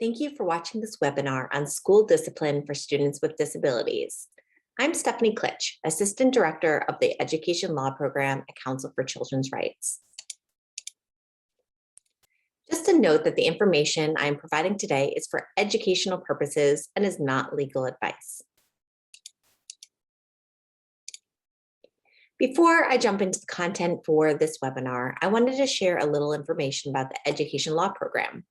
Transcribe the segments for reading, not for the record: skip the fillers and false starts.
Thank you for watching this webinar on school discipline for students with disabilities. I'm Stephanie Klitsch, Assistant Director of the Education Law Program at Council for Children's Rights. Just a note that the information I am providing today is for educational purposes and is not legal advice. Before I jump into the content for this webinar, I wanted to share a little information about the Education Law Program.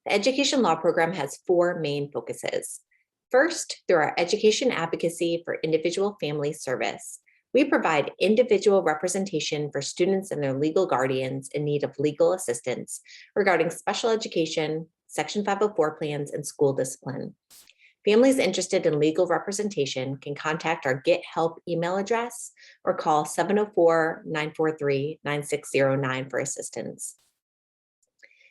The Education Law Program has four main focuses. First, through our education advocacy for individual family service, we provide individual representation for students and their legal guardians in need of legal assistance regarding special education, Section 504 plans, and school discipline. Families interested in legal representation can contact our Get Help email address or call 704-943-9609 for assistance.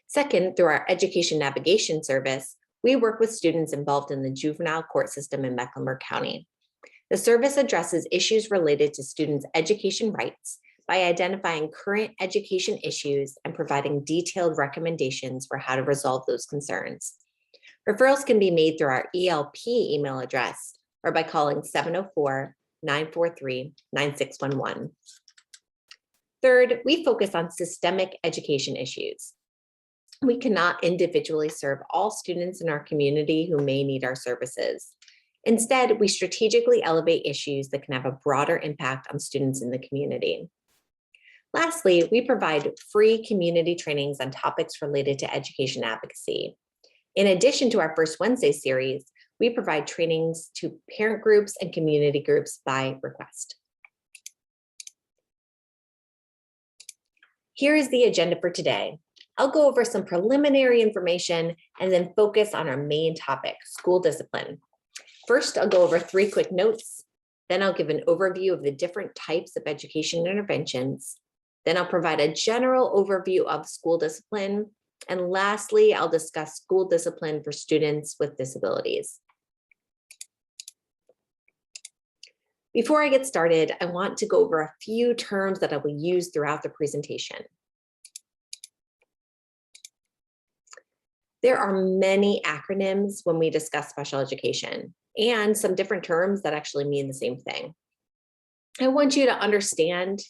Second, through our education navigation service, we work with students involved in the juvenile court system in Mecklenburg County. The service addresses issues related to students' education rights by identifying current education issues and providing detailed recommendations for how to resolve those concerns. Referrals can be made through our ELP email address or by calling 704-943-9611. Third, we focus on systemic education issues. We cannot individually serve all students in our community who may need our services. Instead, we strategically elevate issues that can have a broader impact on students in the community. Lastly, we provide free community trainings on topics related to education advocacy. In addition to our First Wednesday series, we provide trainings to parent groups and community groups by request. Here is the agenda for today. I'll go over some preliminary information and then focus on our main topic, school discipline. First, I'll go over 3 quick notes. Then I'll give an overview of the different types of education interventions. Then I'll provide a general overview of school discipline. And lastly, I'll discuss school discipline for students with disabilities. Before I get started, I want to go over a few terms that I will use throughout the presentation. There are many acronyms when we discuss special education and some different terms that actually mean the same thing. I want you to understand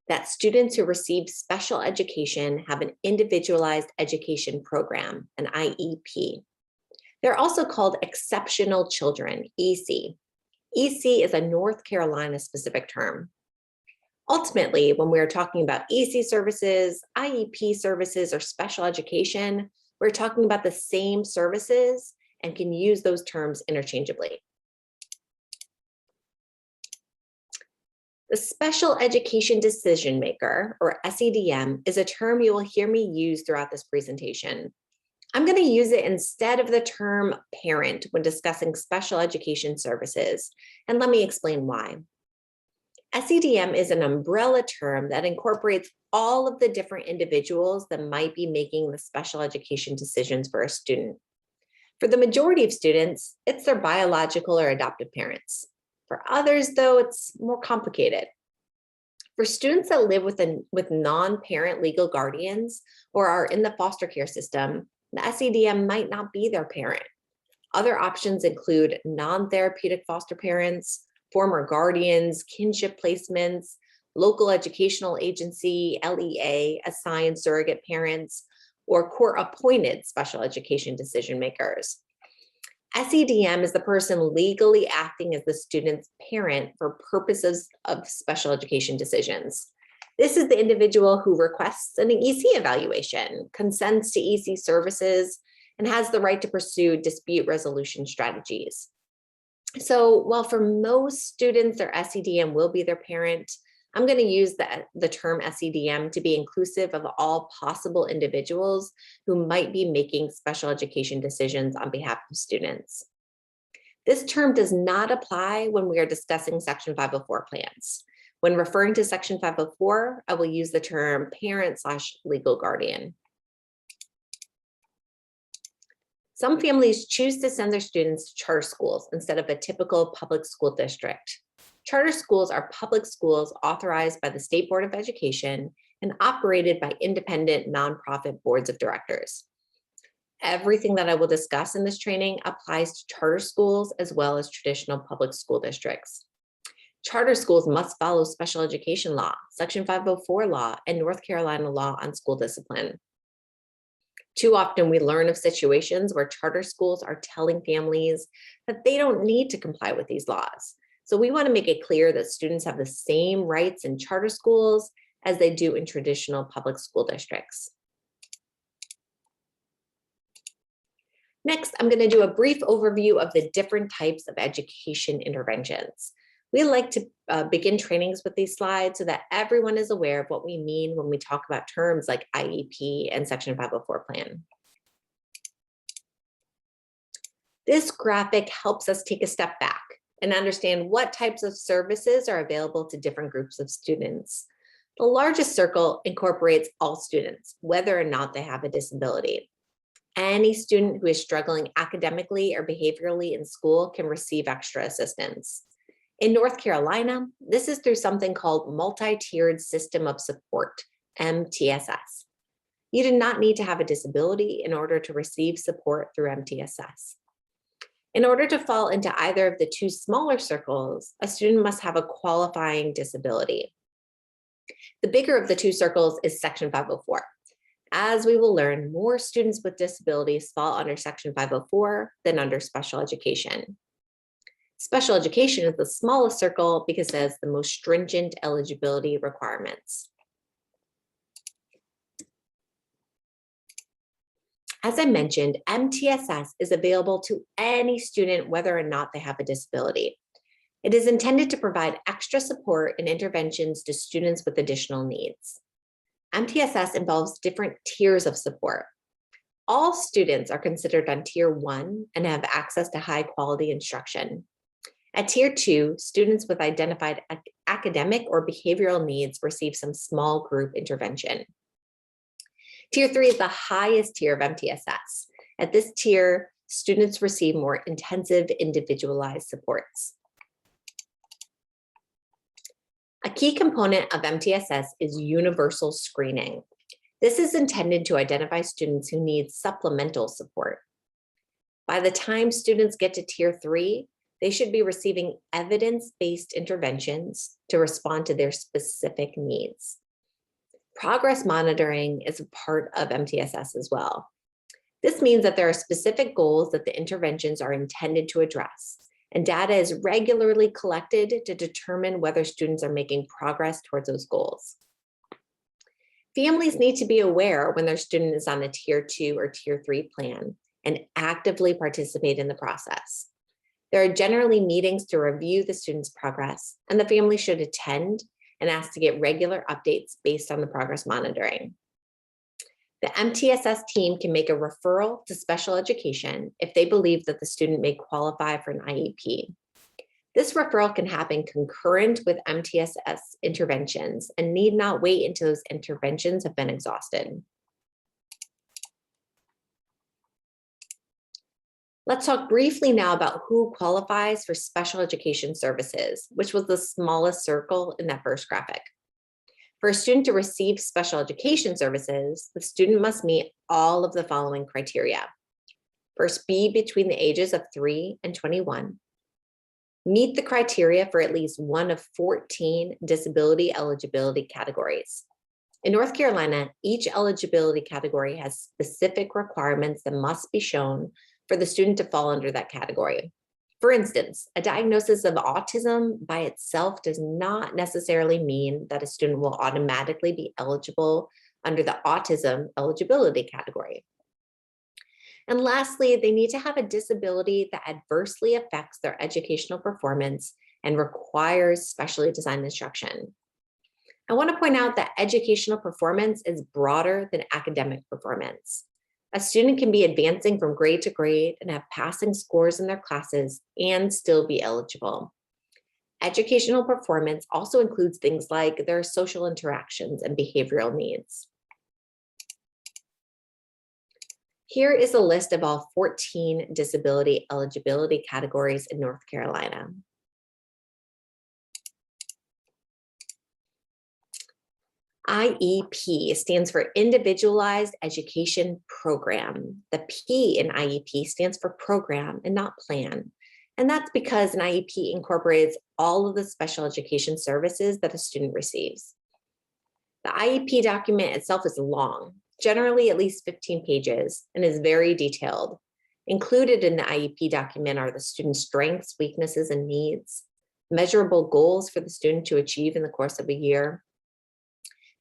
that students who receive special education have an individualized education program, an IEP. They're also called exceptional children, EC. EC is a North Carolina specific term. Ultimately, when we're talking about EC services, IEP services, or special education, we're talking about the same services and can use those terms interchangeably. The Special Education Decision Maker, or SEDM, is a term you will hear me use throughout this presentation. I'm going to use it instead of the term parent when discussing special education services, and let me explain why. SEDM is an umbrella term that incorporates all of the different individuals that might be making the special education decisions for a student. For the majority of students, it's their biological or adoptive parents. For others, though, it's more complicated. For students that live with non-parent legal guardians or are in the foster care system, the SEDM might not be their parent. Other options include non-therapeutic foster parents, former guardians, kinship placements, local educational agency, LEA, assigned surrogate parents, or court-appointed special education decision makers. SEDM is the person legally acting as the student's parent for purposes of special education decisions. This is the individual who requests an EC evaluation, consents to EC services, and has the right to pursue dispute resolution strategies. So while for most students, their SEDM will be their parent, I'm going to use the term SEDM to be inclusive of all possible individuals who might be making special education decisions on behalf of students. This term does not apply when we are discussing Section 504 plans. When referring to Section 504, I will use the term parent/legal guardian. Some families choose to send their students to charter schools instead of a typical public school district. Charter schools are public schools authorized by the State Board of Education and operated by independent nonprofit boards of directors. Everything that I will discuss in this training applies to charter schools as well as traditional public school districts. Charter schools must follow special education law, Section 504 law, and North Carolina law on school discipline. Too often we learn of situations where charter schools are telling families that they don't need to comply with these laws. So we want to make it clear that students have the same rights in charter schools as they do in traditional public school districts. Next, I'm going to do a brief overview of the different types of education interventions. We like to begin trainings with these slides so that everyone is aware of what we mean when we talk about terms like IEP and Section 504 plan. This graphic helps us take a step back and understand what types of services are available to different groups of students. The largest circle incorporates all students, whether or not they have a disability. Any student who is struggling academically or behaviorally in school can receive extra assistance. In North Carolina, this is through something called Multi-Tiered System of Support, MTSS. You do not need to have a disability in order to receive support through MTSS. In order to fall into either of the two smaller circles, a student must have a qualifying disability. The bigger of the two circles is Section 504. As we will learn, more students with disabilities fall under Section 504 than under special education. Special education is the smallest circle because it has the most stringent eligibility requirements. As I mentioned, MTSS is available to any student whether or not they have a disability. It is intended to provide extra support and interventions to students with additional needs. MTSS involves different tiers of support. All students are considered on Tier 1 and have access to high quality instruction. At Tier 2, students with identified academic or behavioral needs receive some small group intervention. Tier 3 is the highest tier of MTSS. At this tier, students receive more intensive individualized supports. A key component of MTSS is universal screening. This is intended to identify students who need supplemental support. By the time students get to Tier 3, they should be receiving evidence-based interventions to respond to their specific needs. Progress monitoring is a part of MTSS as well. This means that there are specific goals that the interventions are intended to address, and data is regularly collected to determine whether students are making progress towards those goals. Families need to be aware when their student is on a Tier 2 or Tier 3 plan and actively participate in the process. There are generally meetings to review the student's progress, and the family should attend and ask to get regular updates based on the progress monitoring. The MTSS team can make a referral to special education if they believe that the student may qualify for an IEP. This referral can happen concurrent with MTSS interventions and need not wait until those interventions have been exhausted. Let's talk briefly now about who qualifies for special education services, which was the smallest circle in that first graphic. For a student to receive special education services, the student must meet all of the following criteria. First, be between the ages of 3 and 21. Meet the criteria for at least one of 14 disability eligibility categories. In North Carolina, each eligibility category has specific requirements that must be shown for the student to fall under that category. For instance, a diagnosis of autism by itself does not necessarily mean that a student will automatically be eligible under the autism eligibility category. And lastly, they need to have a disability that adversely affects their educational performance and requires specially designed instruction. I want to point out that educational performance is broader than academic performance. A student can be advancing from grade to grade and have passing scores in their classes and still be eligible. Educational performance also includes things like their social interactions and behavioral needs. Here is a list of all 14 disability eligibility categories in North Carolina. IEP stands for Individualized Education Program. The P in IEP stands for program and not plan. And that's because an IEP incorporates all of the special education services that a student receives. The IEP document itself is long, generally at least 15 pages, and is very detailed. Included in the IEP document are the student's strengths, weaknesses, and needs, measurable goals for the student to achieve in the course of a year,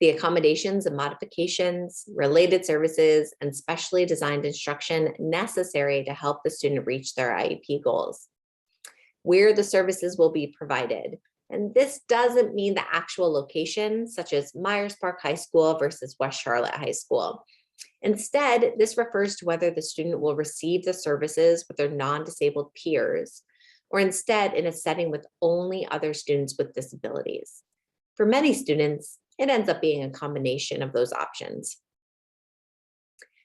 the accommodations and modifications, related services, and specially designed instruction necessary to help the student reach their IEP goals, where the services will be provided. And this doesn't mean the actual location, such as Myers Park High School versus West Charlotte High School. Instead, this refers to whether the student will receive the services with their non-disabled peers, or instead in a setting with only other students with disabilities. For many students, it ends up being a combination of those options.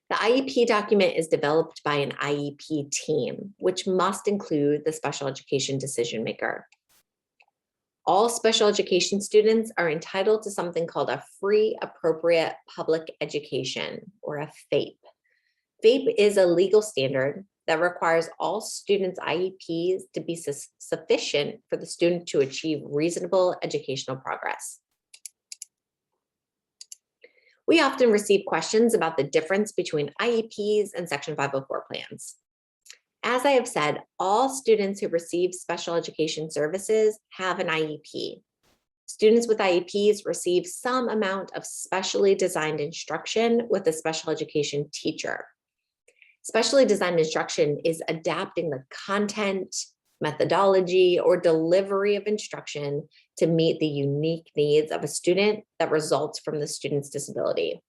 The IEP document is developed by an IEP team, which must include the special education decision maker. All special education students are entitled to something called a free appropriate public education, or a FAPE. FAPE is a legal standard that requires all students' IEPs to be sufficient for the student to achieve reasonable educational progress. We often receive questions about the difference between IEPs and Section 504 plans. As I have said, all students who receive special education services have an IEP. Students with IEPs receive some amount of specially designed instruction with a special education teacher. Specially designed instruction is adapting the content, methodology, or delivery of instruction to meet the unique needs of a student that results from the student's disability.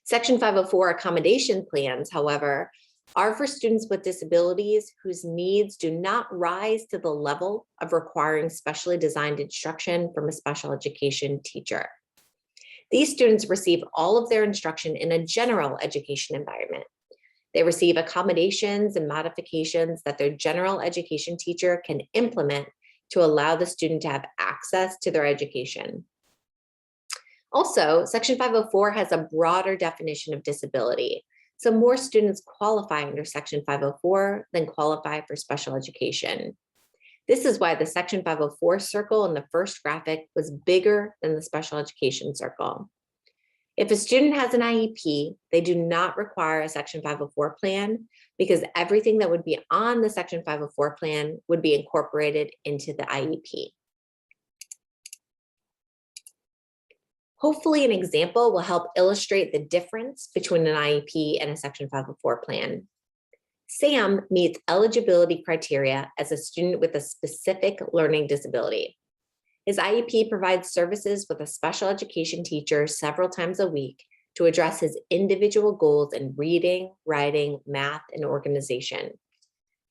Section 504 accommodation plans, however, are for students with disabilities whose needs do not rise to the level of requiring specially designed instruction from a special education teacher. These students receive all of their instruction in a general education environment. They receive accommodations and modifications that their general education teacher can implement to allow the student to have access to their education. Also, Section 504 has a broader definition of disability, so more students qualify under Section 504 than qualify for special education. This is why the Section 504 circle in the first graphic was bigger than the special education circle. If a student has an IEP, they do not require a Section 504 plan because everything that would be on the Section 504 plan would be incorporated into the IEP. Hopefully, an example will help illustrate the difference between an IEP and a Section 504 plan. Sam meets eligibility criteria as a student with a specific learning disability. His IEP provides services with a special education teacher several times a week to address his individual goals in reading, writing, math, and organization.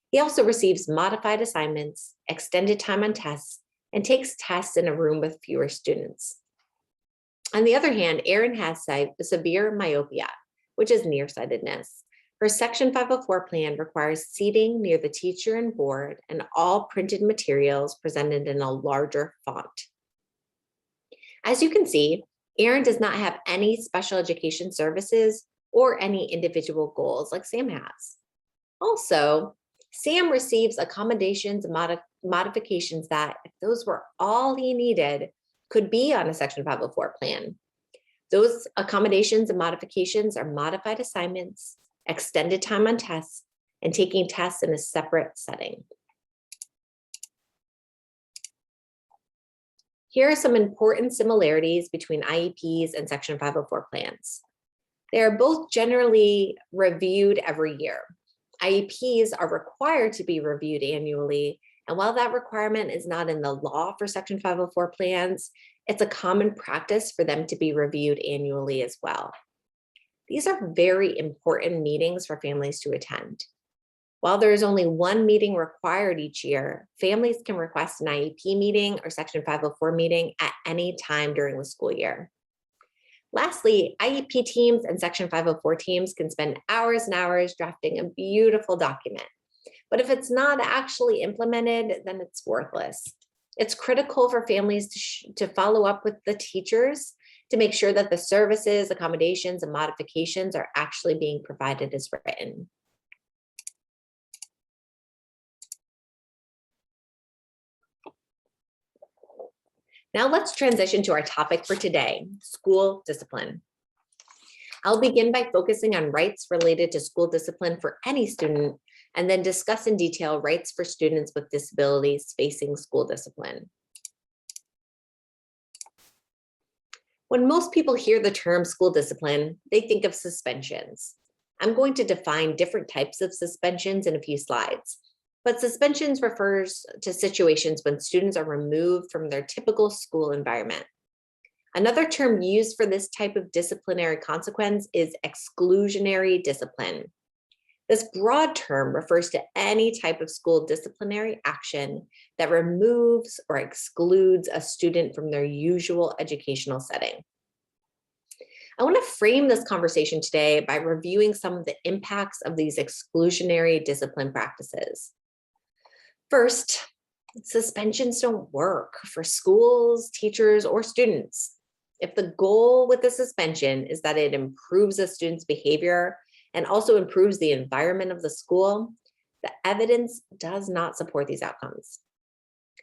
He also receives modified assignments, extended time on tests, and takes tests in a room with fewer students. On the other hand, Erin has severe myopia, which is nearsightedness. Her Section 504 plan requires seating near the teacher and board and all printed materials presented in a larger font. As you can see, Erin does not have any special education services or any individual goals like Sam has. Also, Sam receives accommodations and modifications that, if those were all he needed, could be on a Section 504 plan. Those accommodations and modifications are modified assignments, extended time on tests, and taking tests in a separate setting. Here are some important similarities between IEPs and Section 504 plans. They are both generally reviewed every year. IEPs are required to be reviewed annually, and while that requirement is not in the law for Section 504 plans, it's a common practice for them to be reviewed annually as well. These are very important meetings for families to attend. While there is only one meeting required each year, families can request an IEP meeting or Section 504 meeting at any time during the school year. Lastly, IEP teams and Section 504 teams can spend hours and hours drafting a beautiful document. But if it's not actually implemented, then it's worthless. It's critical for families to follow up with the teachers to make sure that the services, accommodations, and modifications are actually being provided as written. Now let's transition to our topic for today, school discipline. I'll begin by focusing on rights related to school discipline for any student, and then discuss in detail rights for students with disabilities facing school discipline. When most people hear the term school discipline, they think of suspensions. I'm going to define different types of suspensions in a few slides, but suspensions refers to situations when students are removed from their typical school environment. Another term used for this type of disciplinary consequence is exclusionary discipline. This broad term refers to any type of school disciplinary action that removes or excludes a student from their usual educational setting. I want to frame this conversation today by reviewing some of the impacts of these exclusionary discipline practices. First, suspensions don't work for schools, teachers, or students. If the goal with the suspension is that it improves a student's behavior and also improves the environment of the school, the evidence does not support these outcomes.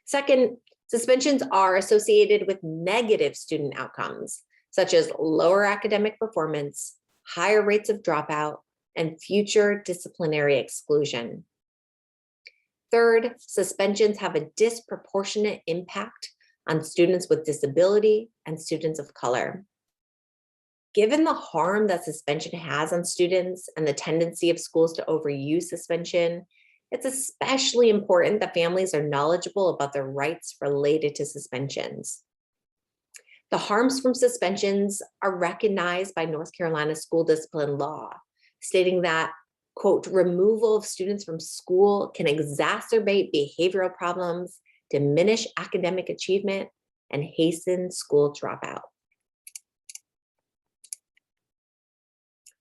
Second, suspensions are associated with negative student outcomes, such as lower academic performance, higher rates of dropout, and future disciplinary exclusion. Third, suspensions have a disproportionate impact on students with disability and students of color. Given the harm that suspension has on students and the tendency of schools to overuse suspension, it's especially important that families are knowledgeable about their rights related to suspensions. The harms from suspensions are recognized by North Carolina school discipline law, stating that, quote, removal of students from school can exacerbate behavioral problems, diminish academic achievement, and hasten school dropout.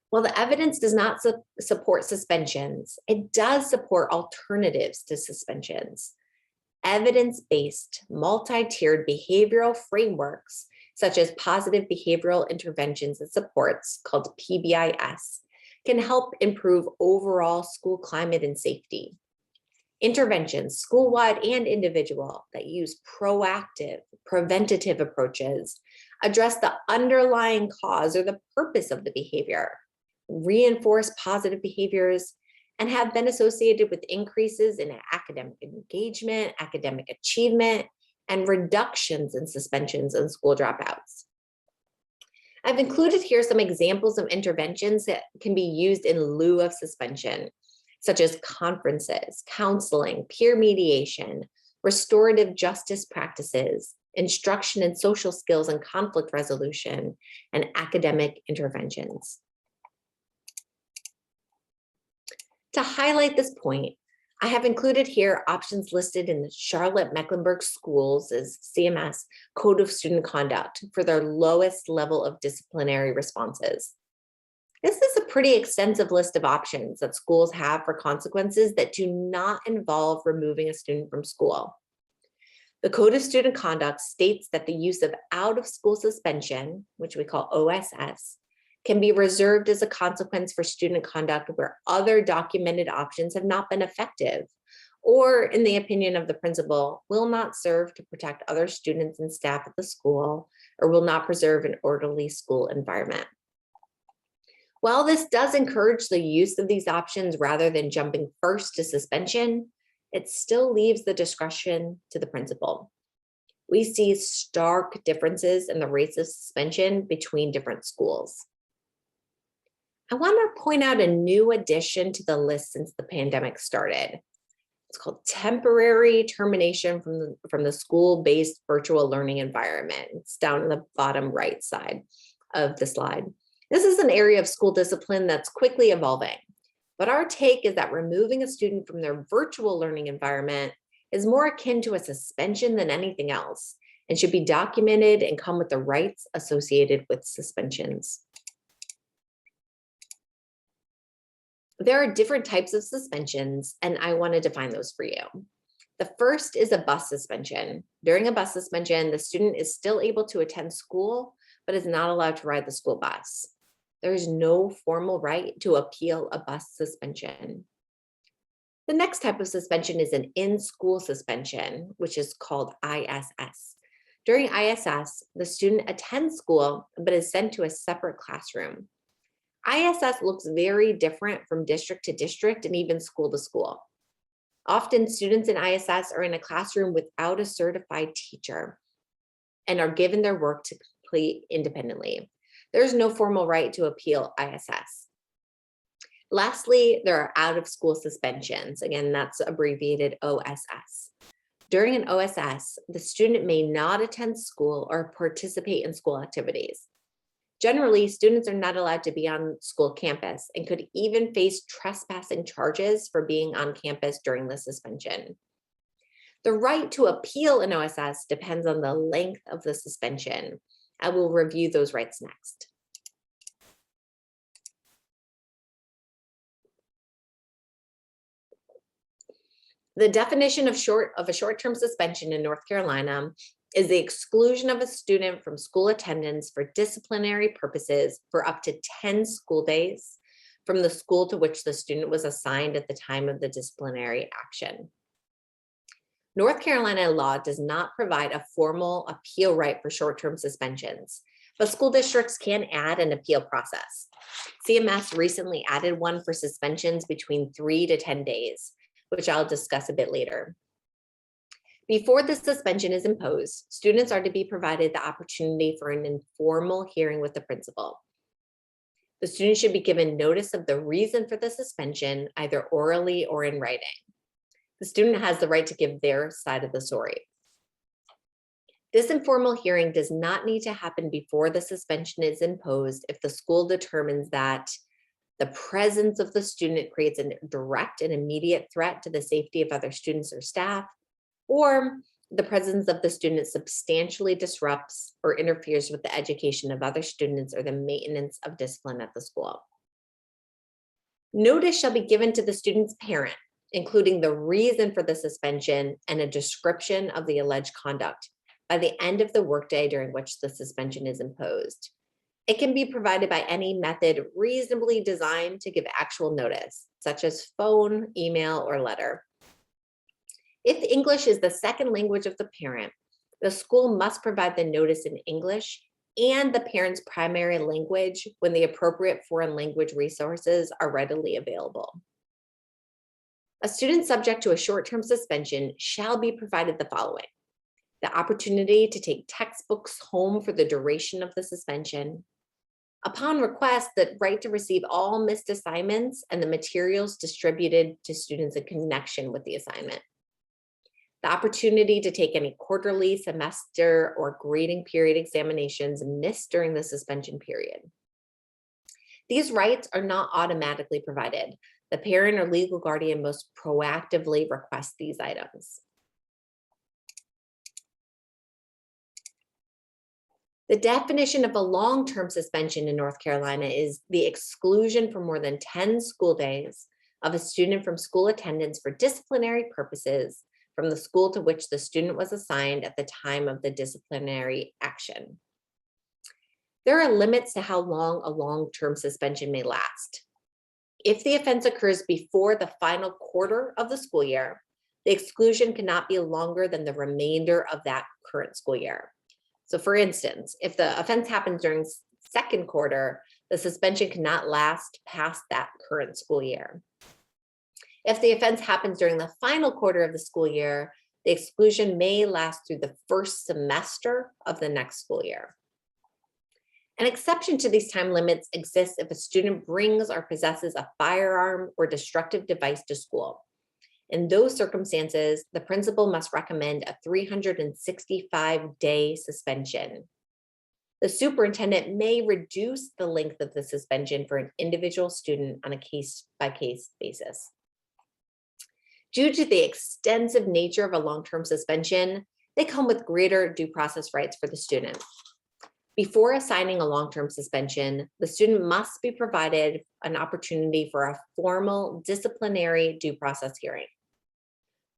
While the evidence does not support suspensions, it does support alternatives to suspensions. Evidence-based, multi-tiered behavioral frameworks, such as positive behavioral interventions and supports, called PBIS, can help improve overall school climate and safety. Interventions, school-wide and individual, that use proactive, preventative approaches address the underlying cause or the purpose of the behavior, reinforce positive behaviors, and have been associated with increases in academic engagement, academic achievement, and reductions in suspensions and school dropouts. I've included here some examples of interventions that can be used in lieu of suspension, such as conferences, counseling, peer mediation, restorative justice practices, instruction in social skills and conflict resolution, and academic interventions. To highlight this point, I have included here options listed in the Charlotte-Mecklenburg Schools' CMS Code of Student Conduct for their lowest level of disciplinary responses. This is a pretty extensive list of options that schools have for consequences that do not involve removing a student from school. The Code of Student Conduct states that the use of out-of-school suspension, which we call OSS, can be reserved as a consequence for student conduct where other documented options have not been effective, or, in the opinion of the principal, will not serve to protect other students and staff at the school, or will not preserve an orderly school environment. While this does encourage the use of these options rather than jumping first to suspension, it still leaves the discretion to the principal. We see stark differences in the rates of suspension between different schools. I want to point out a new addition to the list since the pandemic started. It's called temporary termination from the school-based virtual learning environment. It's down in the bottom right side of the slide. This is an area of school discipline that's quickly evolving, but our take is that removing a student from their virtual learning environment is more akin to a suspension than anything else and should be documented and come with the rights associated with suspensions. There are different types of suspensions, and I want to define those for you. The first is a bus suspension. During a bus suspension, the student is still able to attend school, but is not allowed to ride the school bus. There is no formal right to appeal a bus suspension. The next type of suspension is an in-school suspension, which is called ISS. During ISS, the student attends school but is sent to a separate classroom. ISS looks very different from district to district and even school to school. Often, students in ISS are in a classroom without a certified teacher and are given their work to complete independently. There is no formal right to appeal ISS. Lastly, there are out-of-school suspensions. Again, that's abbreviated OSS. During an OSS, the student may not attend school or participate in school activities. Generally, students are not allowed to be on school campus and could even face trespassing charges for being on campus during the suspension. The right to appeal an OSS depends on the length of the suspension. I will review those rights next. The definition of a short-term suspension in North Carolina is the exclusion of a student from school attendance for disciplinary purposes for up to 10 school days from the school to which the student was assigned at the time of the disciplinary action. North Carolina law does not provide a formal appeal right for short-term suspensions, but school districts can add an appeal process. CMS recently added one for suspensions between 3 to 10 days, which I'll discuss a bit later. Before the suspension is imposed, students are to be provided the opportunity for an informal hearing with the principal. The student should be given notice of the reason for the suspension, either orally or in writing. The student has the right to give their side of the story. This informal hearing does not need to happen before the suspension is imposed if the school determines that the presence of the student creates a direct and immediate threat to the safety of other students or staff, or the presence of the student substantially disrupts or interferes with the education of other students or the maintenance of discipline at the school. Notice shall be given to the student's parent, including the reason for the suspension and a description of the alleged conduct by the end of the workday during which the suspension is imposed. It can be provided by any method reasonably designed to give actual notice, such as phone, email, or letter. If English is the second language of the parent, the school must provide the notice in English and the parent's primary language when the appropriate foreign language resources are readily available. A student subject to a short-term suspension shall be provided the following: the opportunity to take textbooks home for the duration of the suspension. Upon request, the right to receive all missed assignments and the materials distributed to students in connection with the assignment. The opportunity to take any quarterly, semester, or grading period examinations missed during the suspension period. These rights are not automatically provided. The parent or legal guardian must proactively request these items. The definition of a long-term suspension in North Carolina is the exclusion for more than 10 school days of a student from school attendance for disciplinary purposes from the school to which the student was assigned at the time of the disciplinary action. There are limits to how long a long-term suspension may last. If the offense occurs before the final quarter of the school year, the exclusion cannot be longer than the remainder of that current school year. So for instance, if the offense happens during second quarter, the suspension cannot last past that current school year. If the offense happens during the final quarter of the school year, the exclusion may last through the first semester of the next school year. An exception to these time limits exists if a student brings or possesses a firearm or destructive device to school. In those circumstances, the principal must recommend a 365-day suspension. The superintendent may reduce the length of the suspension for an individual student on a case-by-case basis. Due to the extensive nature of a long-term suspension, they come with greater due process rights for the student. Before assigning a long-term suspension, the student must be provided an opportunity for a formal disciplinary due process hearing.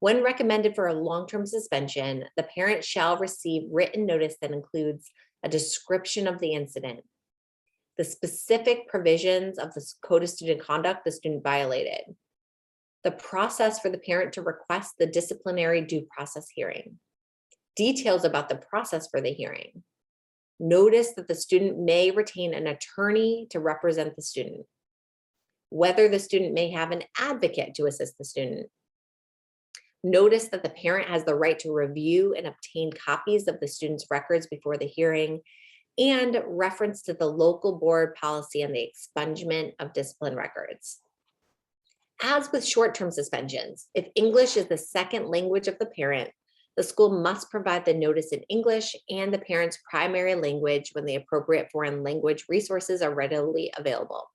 When recommended for a long-term suspension, the parent shall receive written notice that includes a description of the incident, the specific provisions of the Code of Student Conduct the student violated, the process for the parent to request the disciplinary due process hearing, details about the process for the hearing, notice that the student may retain an attorney to represent the student, whether the student may have an advocate to assist the student, notice that the parent has the right to review and obtain copies of the student's records before the hearing, and reference to the local board policy on the expungement of discipline records. As with short-term suspensions, if English is the second language of the parent, the school must provide the notice in English and the parent's primary language when the appropriate foreign language resources are readily available.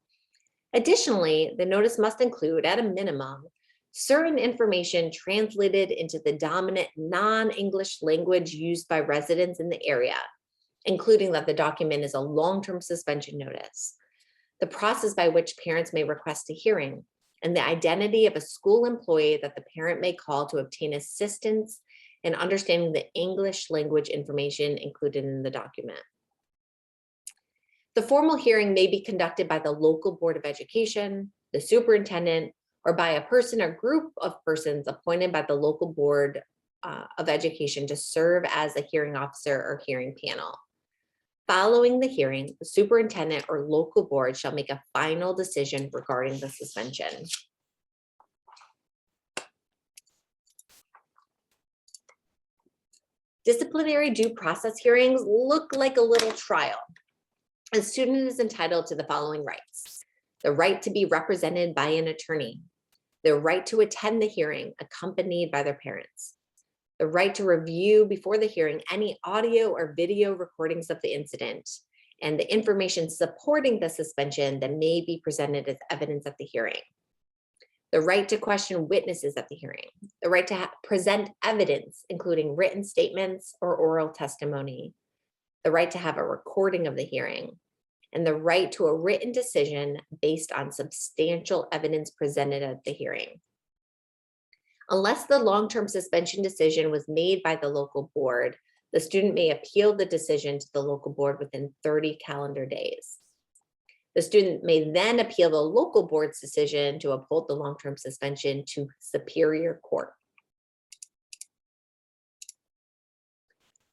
Additionally, the notice must include, at a minimum, certain information translated into the dominant non-English language used by residents in the area, including that the document is a long-term suspension notice, the process by which parents may request a hearing, and the identity of a school employee that the parent may call to obtain assistance in understanding the English language information included in the document. The formal hearing may be conducted by the local Board of Education, the superintendent, or by a person or group of persons appointed by the local Board of Education to serve as a hearing officer or hearing panel. Following the hearing, the superintendent or local board shall make a final decision regarding the suspension. Disciplinary due process hearings look like a little trial. A student is entitled to the following rights: the right to be represented by an attorney, the right to attend the hearing accompanied by their parents, the right to review before the hearing any audio or video recordings of the incident, and the information supporting the suspension that may be presented as evidence at the hearing, the right to question witnesses at the hearing, the right to present evidence, including written statements or oral testimony, the right to have a recording of the hearing, and the right to a written decision based on substantial evidence presented at the hearing. Unless the long-term suspension decision was made by the local board, the student may appeal the decision to the local board within 30 calendar days. The student may then appeal the local board's decision to uphold the long-term suspension to Superior Court.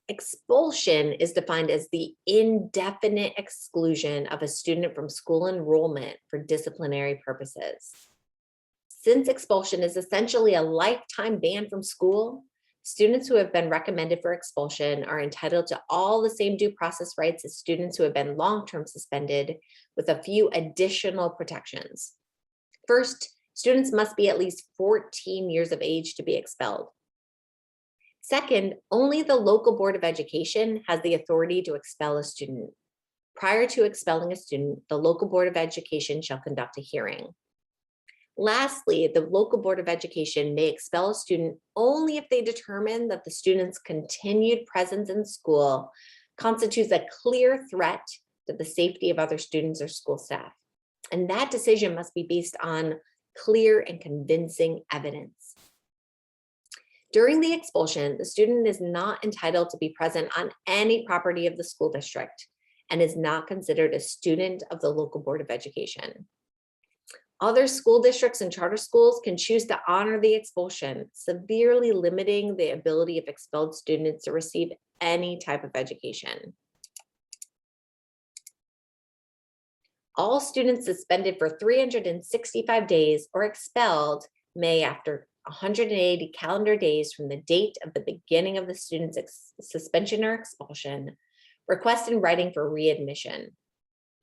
Expulsion is defined as the indefinite exclusion of a student from school enrollment for disciplinary purposes. Since expulsion is essentially a lifetime ban from school, students who have been recommended for expulsion are entitled to all the same due process rights as students who have been long-term suspended, with a few additional protections. First, students must be at least 14 years of age to be expelled. Second, only the local Board of Education has the authority to expel a student. Prior to expelling a student, the local Board of Education shall conduct a hearing. Lastly, the local Board of Education may expel a student only if they determine that the student's continued presence in school constitutes a clear threat to the safety of other students or school staff. And that decision must be based on clear and convincing evidence. During the expulsion, the student is not entitled to be present on any property of the school district and is not considered a student of the local Board of Education. Other school districts and charter schools can choose to honor the expulsion, severely limiting the ability of expelled students to receive any type of education. All students suspended for 365 days or expelled may, after 180 calendar days from the date of the beginning of the student's suspension or expulsion, request in writing for readmission.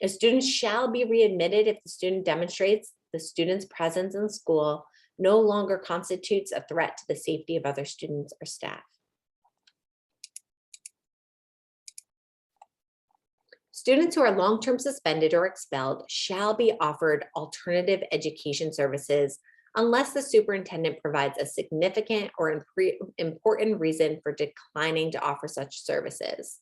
A student shall be readmitted if the student demonstrates the student's presence in school no longer constitutes a threat to the safety of other students or staff. Students who are long-term suspended or expelled shall be offered alternative education services unless the superintendent provides a significant or important reason for declining to offer such services.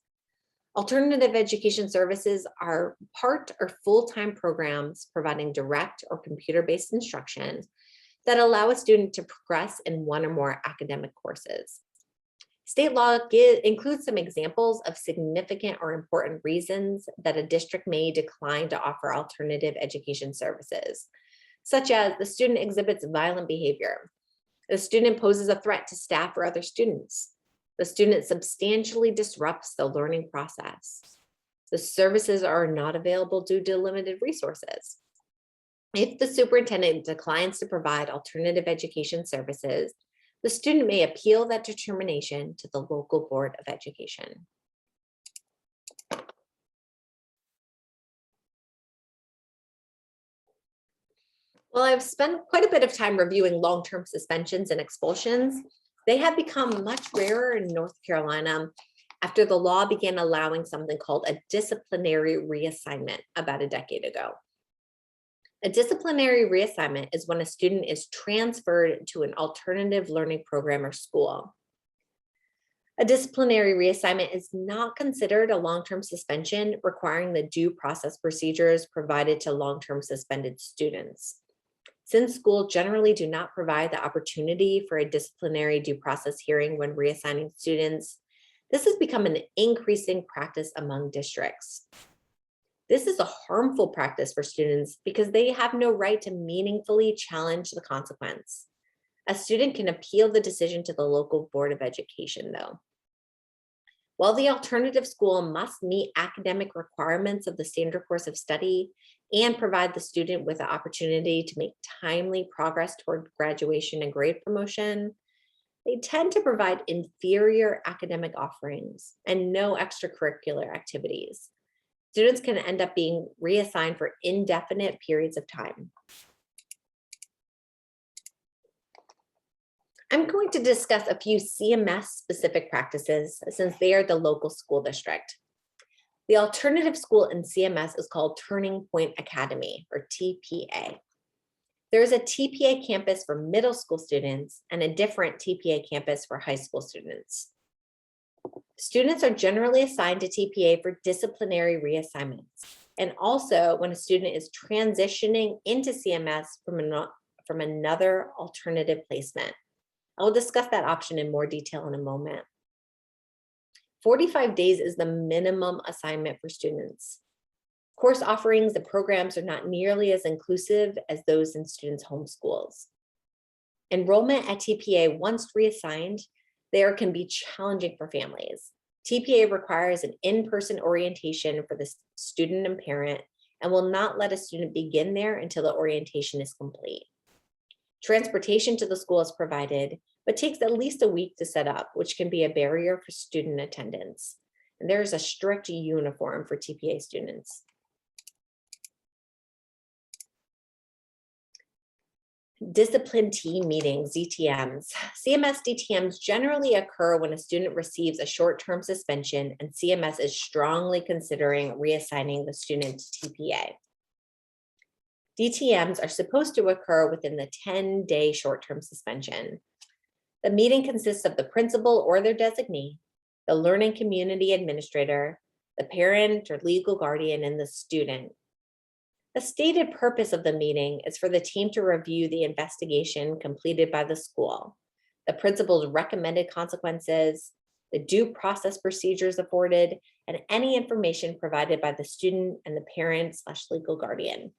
Alternative education services are part or full-time programs providing direct or computer-based instruction that allow a student to progress in one or more academic courses. State law includes some examples of significant or important reasons that a district may decline to offer alternative education services, such as the student exhibits violent behavior, the student poses a threat to staff or other students, the student substantially disrupts the learning process, the services are not available due to limited resources. If the superintendent declines to provide alternative education services, the student may appeal that determination to the local Board of Education. Well, I've spent quite a bit of time reviewing long-term suspensions and expulsions. They have become much rarer in North Carolina after the law began allowing something called a disciplinary reassignment about a decade ago. A disciplinary reassignment is when a student is transferred to an alternative learning program or school. A disciplinary reassignment is not considered a long-term suspension, requiring the due process procedures provided to long-term suspended students. Since schools generally do not provide the opportunity for a disciplinary due process hearing when reassigning students, this has become an increasing practice among districts. This is a harmful practice for students because they have no right to meaningfully challenge the consequence. A student can appeal the decision to the local Board of Education, though. While the alternative school must meet academic requirements of the standard course of study and provide the student with the opportunity to make timely progress toward graduation and grade promotion, they tend to provide inferior academic offerings and no extracurricular activities. Students can end up being reassigned for indefinite periods of time. I'm going to discuss a few CMS-specific practices since they are the local school district. The alternative school in CMS is called Turning Point Academy, or TPA. There is a TPA campus for middle school students and a different TPA campus for high school students. Students are generally assigned to TPA for disciplinary reassignments, and also when a student is transitioning into CMS from another alternative placement. I will discuss that option in more detail in a moment. 45 days is the minimum assignment for students. Course offerings and programs are not nearly as inclusive as those in students' home schools. Enrollment at TPA, once reassigned, there can be challenging for families. TPA requires an in-person orientation for the student and parent and will not let a student begin there until the orientation is complete. Transportation to the school is provided, but takes at least a week to set up, which can be a barrier for student attendance. And there is a strict uniform for TPA students. Discipline team meetings, DTMs. CMS DTMs generally occur when a student receives a short-term suspension and CMS is strongly considering reassigning the student to TPA. DTMs are supposed to occur within the 10-day short-term suspension. The meeting consists of the principal or their designee, the learning community administrator, the parent or legal guardian, and the student. The stated purpose of the meeting is for the team to review the investigation completed by the school, the principal's recommended consequences, the due process procedures afforded, and any information provided by the student and the parent/legal guardian.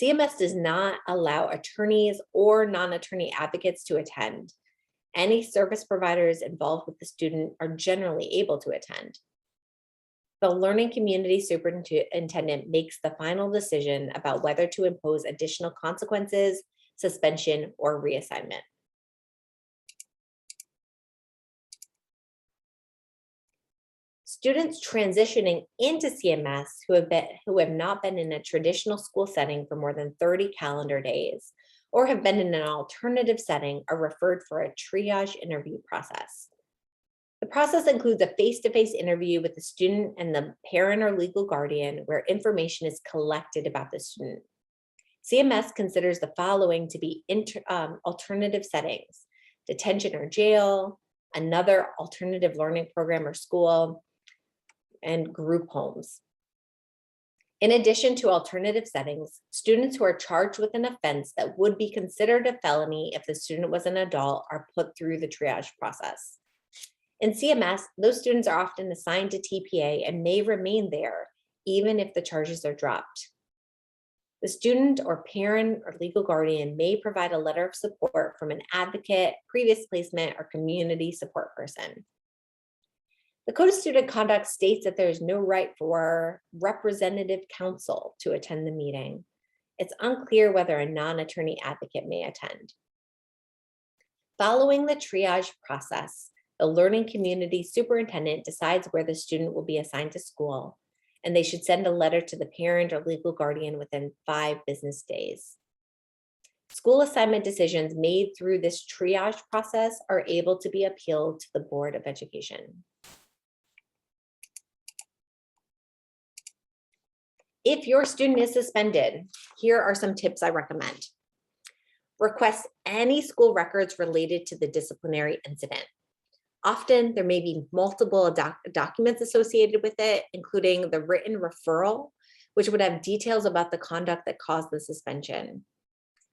CMS does not allow attorneys or non-attorney advocates to attend. Any service providers involved with the student are generally able to attend. The learning community superintendent makes the final decision about whether to impose additional consequences, suspension, or reassignment. Students transitioning into CMS who have not been in a traditional school setting for more than 30 calendar days or have been in an alternative setting are referred for a triage interview process. The process includes a face-to-face interview with the student and the parent or legal guardian where information is collected about the student. CMS considers the following to be alternative settings: detention or jail, another alternative learning program or school, and group homes. In addition to alternative settings, students who are charged with an offense that would be considered a felony if the student was an adult are put through the triage process. In CMS, those students are often assigned to TPA and may remain there even if the charges are dropped. The student or parent or legal guardian may provide a letter of support from an advocate, previous placement, or community support person. The Code of Student Conduct states that there is no right for representative counsel to attend the meeting. It's unclear whether a non-attorney advocate may attend. Following the triage process, the learning community superintendent decides where the student will be assigned to school, and they should send a letter to the parent or legal guardian within 5 business days. School assignment decisions made through this triage process are able to be appealed to the Board of Education. If your student is suspended, here are some tips I recommend. Request any school records related to the disciplinary incident. Often there may be multiple documents associated with it, including the written referral, which would have details about the conduct that caused the suspension.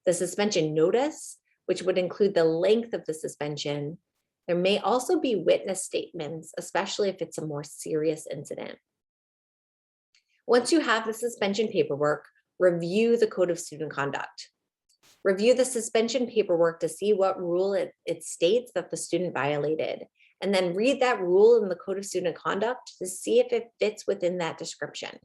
The suspension notice, which would include the length of the suspension. There may also be witness statements, especially if it's a more serious incident. Once you have the suspension paperwork, review the Code of Student Conduct. Review the suspension paperwork to see what rule it states that the student violated, and then read that rule in the Code of Student Conduct to see if it fits within that description.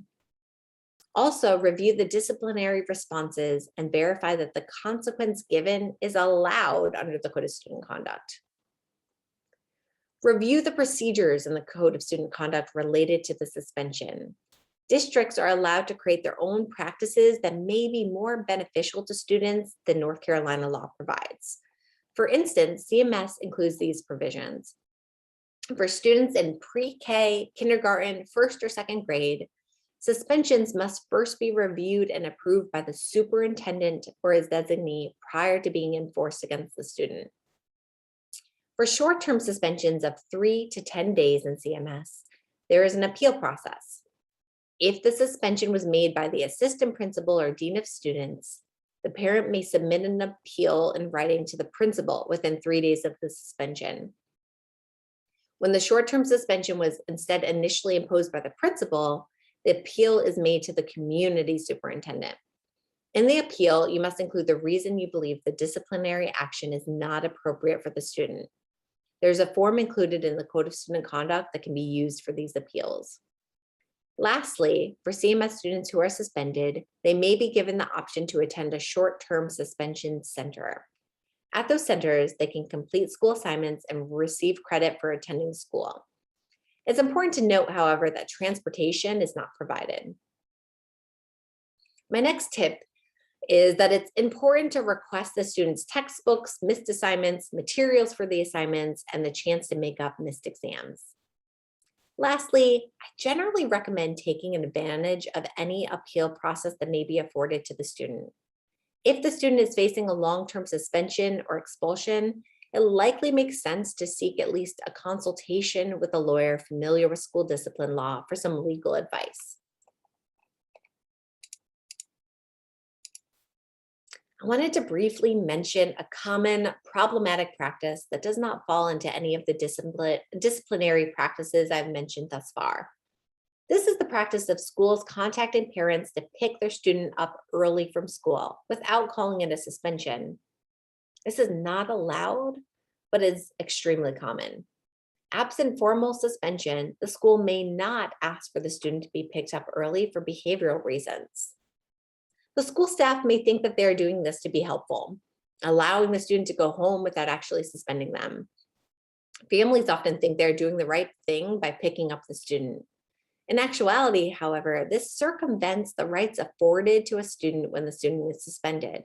Also, review the disciplinary responses and verify that the consequence given is allowed under the Code of Student Conduct. Review the procedures in the Code of Student Conduct related to the suspension. Districts are allowed to create their own practices that may be more beneficial to students than North Carolina law provides. For instance, CMS includes these provisions. For students in pre-K, kindergarten, first or second grade, suspensions must first be reviewed and approved by the superintendent or his designee prior to being enforced against the student. For short-term suspensions of 3 to 10 days in CMS, there is an appeal process. If the suspension was made by the assistant principal or dean of students, the parent may submit an appeal in writing to the principal within 3 days of the suspension. When the short-term suspension was instead initially imposed by the principal, the appeal is made to the community superintendent. In the appeal, you must include the reason you believe the disciplinary action is not appropriate for the student. There's a form included in the Code of Student Conduct that can be used for these appeals. Lastly, for CMS students who are suspended, they may be given the option to attend a short-term suspension center. At those centers, they can complete school assignments and receive credit for attending school. It's important to note, however, that transportation is not provided. My next tip is that it's important to request the students' textbooks, missed assignments, materials for the assignments, and the chance to make up missed exams. Lastly, I generally recommend taking advantage of any appeal process that may be afforded to the student. If the student is facing a long-term suspension or expulsion, it likely makes sense to seek at least a consultation with a lawyer familiar with school discipline law for some legal advice. I wanted to briefly mention a common problematic practice that does not fall into any of the disciplinary practices I've mentioned thus far. This is the practice of schools contacting parents to pick their student up early from school without calling it a suspension. This is not allowed, but is extremely common. Absent formal suspension, the school may not ask for the student to be picked up early for behavioral reasons. The school staff may think that they're doing this to be helpful, allowing the student to go home without actually suspending them. Families often think they're doing the right thing by picking up the student. In actuality, however, this circumvents the rights afforded to a student when the student is suspended.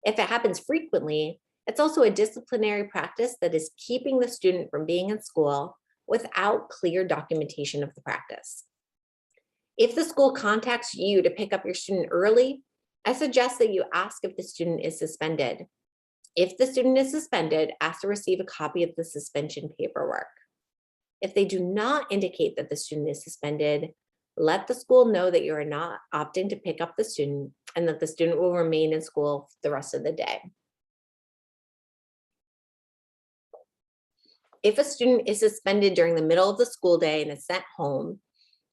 If it happens frequently, it's also a disciplinary practice that is keeping the student from being in school without clear documentation of the practice. If the school contacts you to pick up your student early, I suggest that you ask if the student is suspended. If the student is suspended, ask to receive a copy of the suspension paperwork. If they do not indicate that the student is suspended, Let the school know that you are not opting to pick up the student and that the student will remain in school the rest of the day. If a student is suspended during the middle of the school day and is sent home,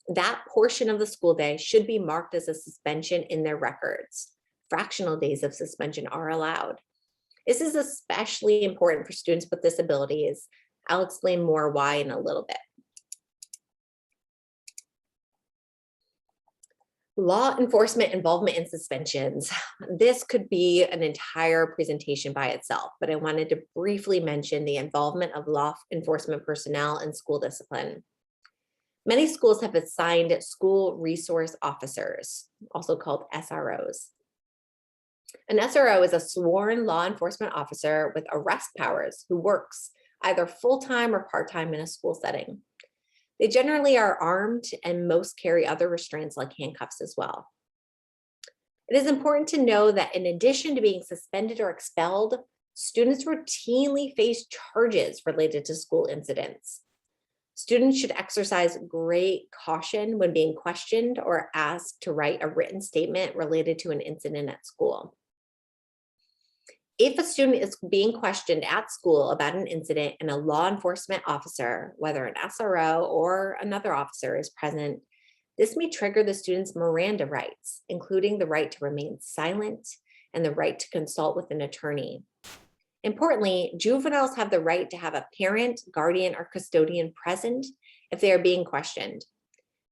that portion of the school day should be marked as a suspension in their records. Fractional days of suspension are allowed. This is especially important for students with disabilities. I'll explain more why in a little bit. Law enforcement involvement in suspensions. This could be an entire presentation by itself, but I wanted to briefly mention the involvement of law enforcement personnel in school discipline. Many schools have assigned school resource officers, also called SROs. An SRO is a sworn law enforcement officer with arrest powers who works either full-time or part-time in a school setting. They generally are armed and most carry other restraints like handcuffs as well. It is important to know that in addition to being suspended or expelled, students routinely face charges related to school incidents. Students should exercise great caution when being questioned or asked to write a written statement related to an incident at school. If a student is being questioned at school about an incident and a law enforcement officer, whether an SRO or another officer is present, this may trigger the student's Miranda rights, including the right to remain silent and the right to consult with an attorney. Importantly, juveniles have the right to have a parent, guardian, or custodian present if they are being questioned.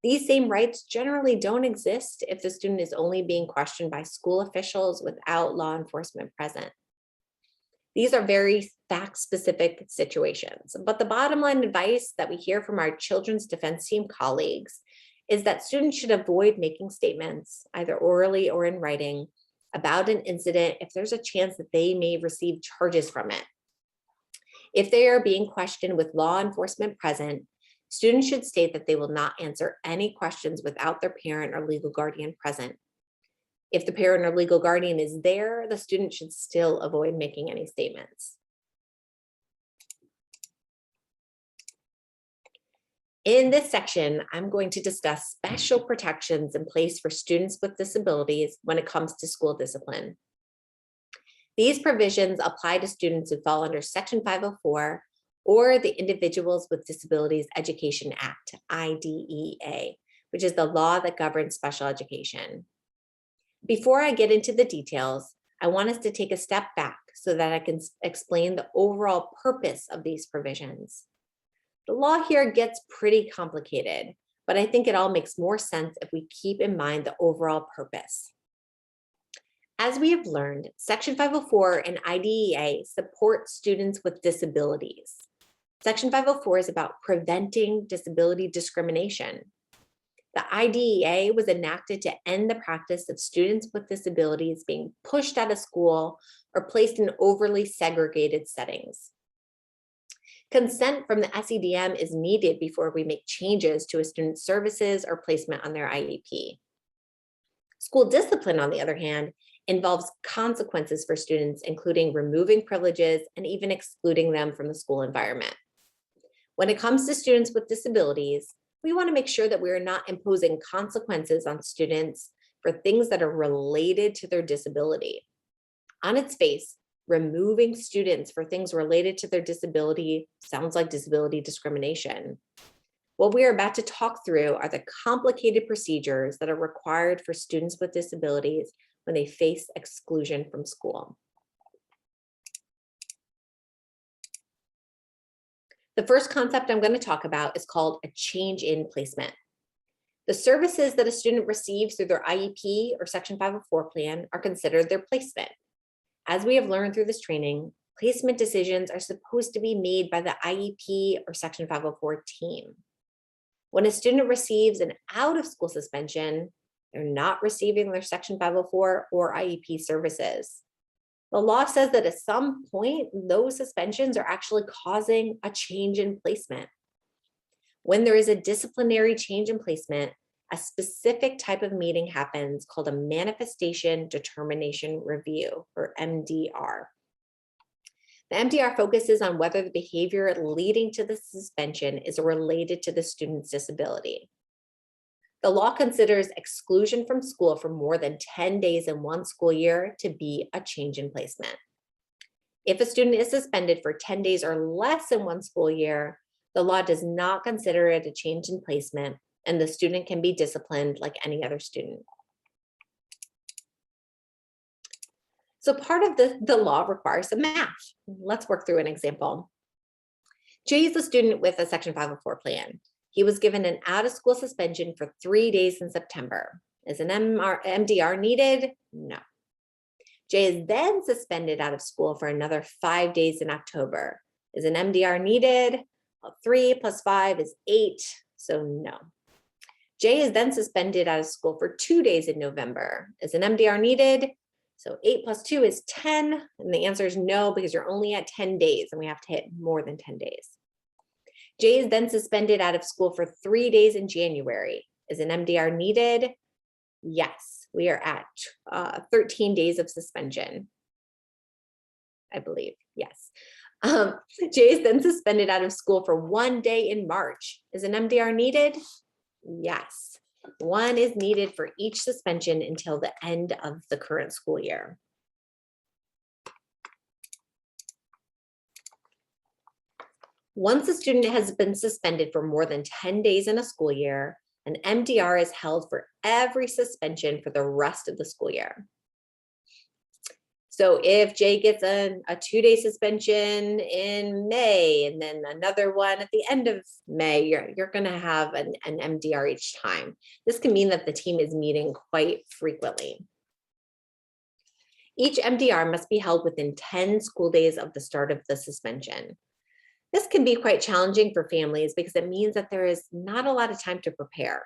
These same rights generally don't exist if the student is only being questioned by school officials without law enforcement present. These are very fact-specific situations, but the bottom line advice that we hear from our children's defense team colleagues is that students should avoid making statements, either orally or in writing, about an incident if there's a chance that they may receive charges from it. If they are being questioned with law enforcement present, students should state that they will not answer any questions without their parent or legal guardian present. If the parent or legal guardian is there, the student should still avoid making any statements. In this section, I'm going to discuss special protections in place for students with disabilities when it comes to school discipline. These provisions apply to students who fall under Section 504 or the Individuals with Disabilities Education Act, IDEA, which is the law that governs special education. Before I get into the details, I want us to take a step back so that I can explain the overall purpose of these provisions. The law here gets pretty complicated, but I think it all makes more sense if we keep in mind the overall purpose. As we have learned, Section 504 and IDEA support students with disabilities. Section 504 is about preventing disability discrimination. The IDEA was enacted to end the practice of students with disabilities being pushed out of school or placed in overly segregated settings. Consent from the SEDM is needed before we make changes to a student's services or placement on their IEP. School discipline, on the other hand, involves consequences for students, including removing privileges and even excluding them from the school environment. When it comes to students with disabilities, we want to make sure that we are not imposing consequences on students for things that are related to their disability. On its face, removing students for things related to their disability sounds like disability discrimination. What we are about to talk through are the complicated procedures that are required for students with disabilities when they face exclusion from school. The first concept I'm going to talk about is called a change in placement. The services that a student receives through their IEP or Section 504 plan are considered their placement. As we have learned through this training, placement decisions are supposed to be made by the IEP or Section 504 team. When a student receives an out-of-school suspension, they're not receiving their Section 504 or IEP services. The law says that at some point, those suspensions are actually causing a change in placement. When there is a disciplinary change in placement, a specific type of meeting happens called a manifestation determination review, or MDR. The MDR focuses on whether the behavior leading to the suspension is related to the student's disability. The law considers exclusion from school for more than 10 days in one school year to be a change in placement. If a student is suspended for 10 days or less in one school year, the law does not consider it a change in placement, and the student can be disciplined like any other student. So part of the law requires some math. Let's work through an example. Jay is a student with a Section 504 plan. He was given an out-of-school suspension for 3 days in September. Is an MDR needed? No. Jay is then suspended out of school for another 5 days in October. Is an MDR needed? Well, 3 plus 5 is 8, so no. Jay is then suspended out of school for 2 days in November. Is an MDR needed? So 8 plus 2 is 10, and the answer is no, because you're only at 10 days, and we have to hit more than 10 days. Jay is then suspended out of school for 3 days in January. Is an MDR needed? Yes, we are at 13 days of suspension, I believe, yes. Jay is then suspended out of school for 1 day in March. Is an MDR needed? Yes, 1 is needed for each suspension until the end of the current school year. Once a student has been suspended for more than 10 days in a school year, an MDR is held for every suspension for the rest of the school year. So if Jay gets a 2-day suspension in May and then another one at the end of May, you're going to have an MDR each time. This can mean that the team is meeting quite frequently. Each MDR must be held within 10 school days of the start of the suspension. This can be quite challenging for families because it means that there is not a lot of time to prepare.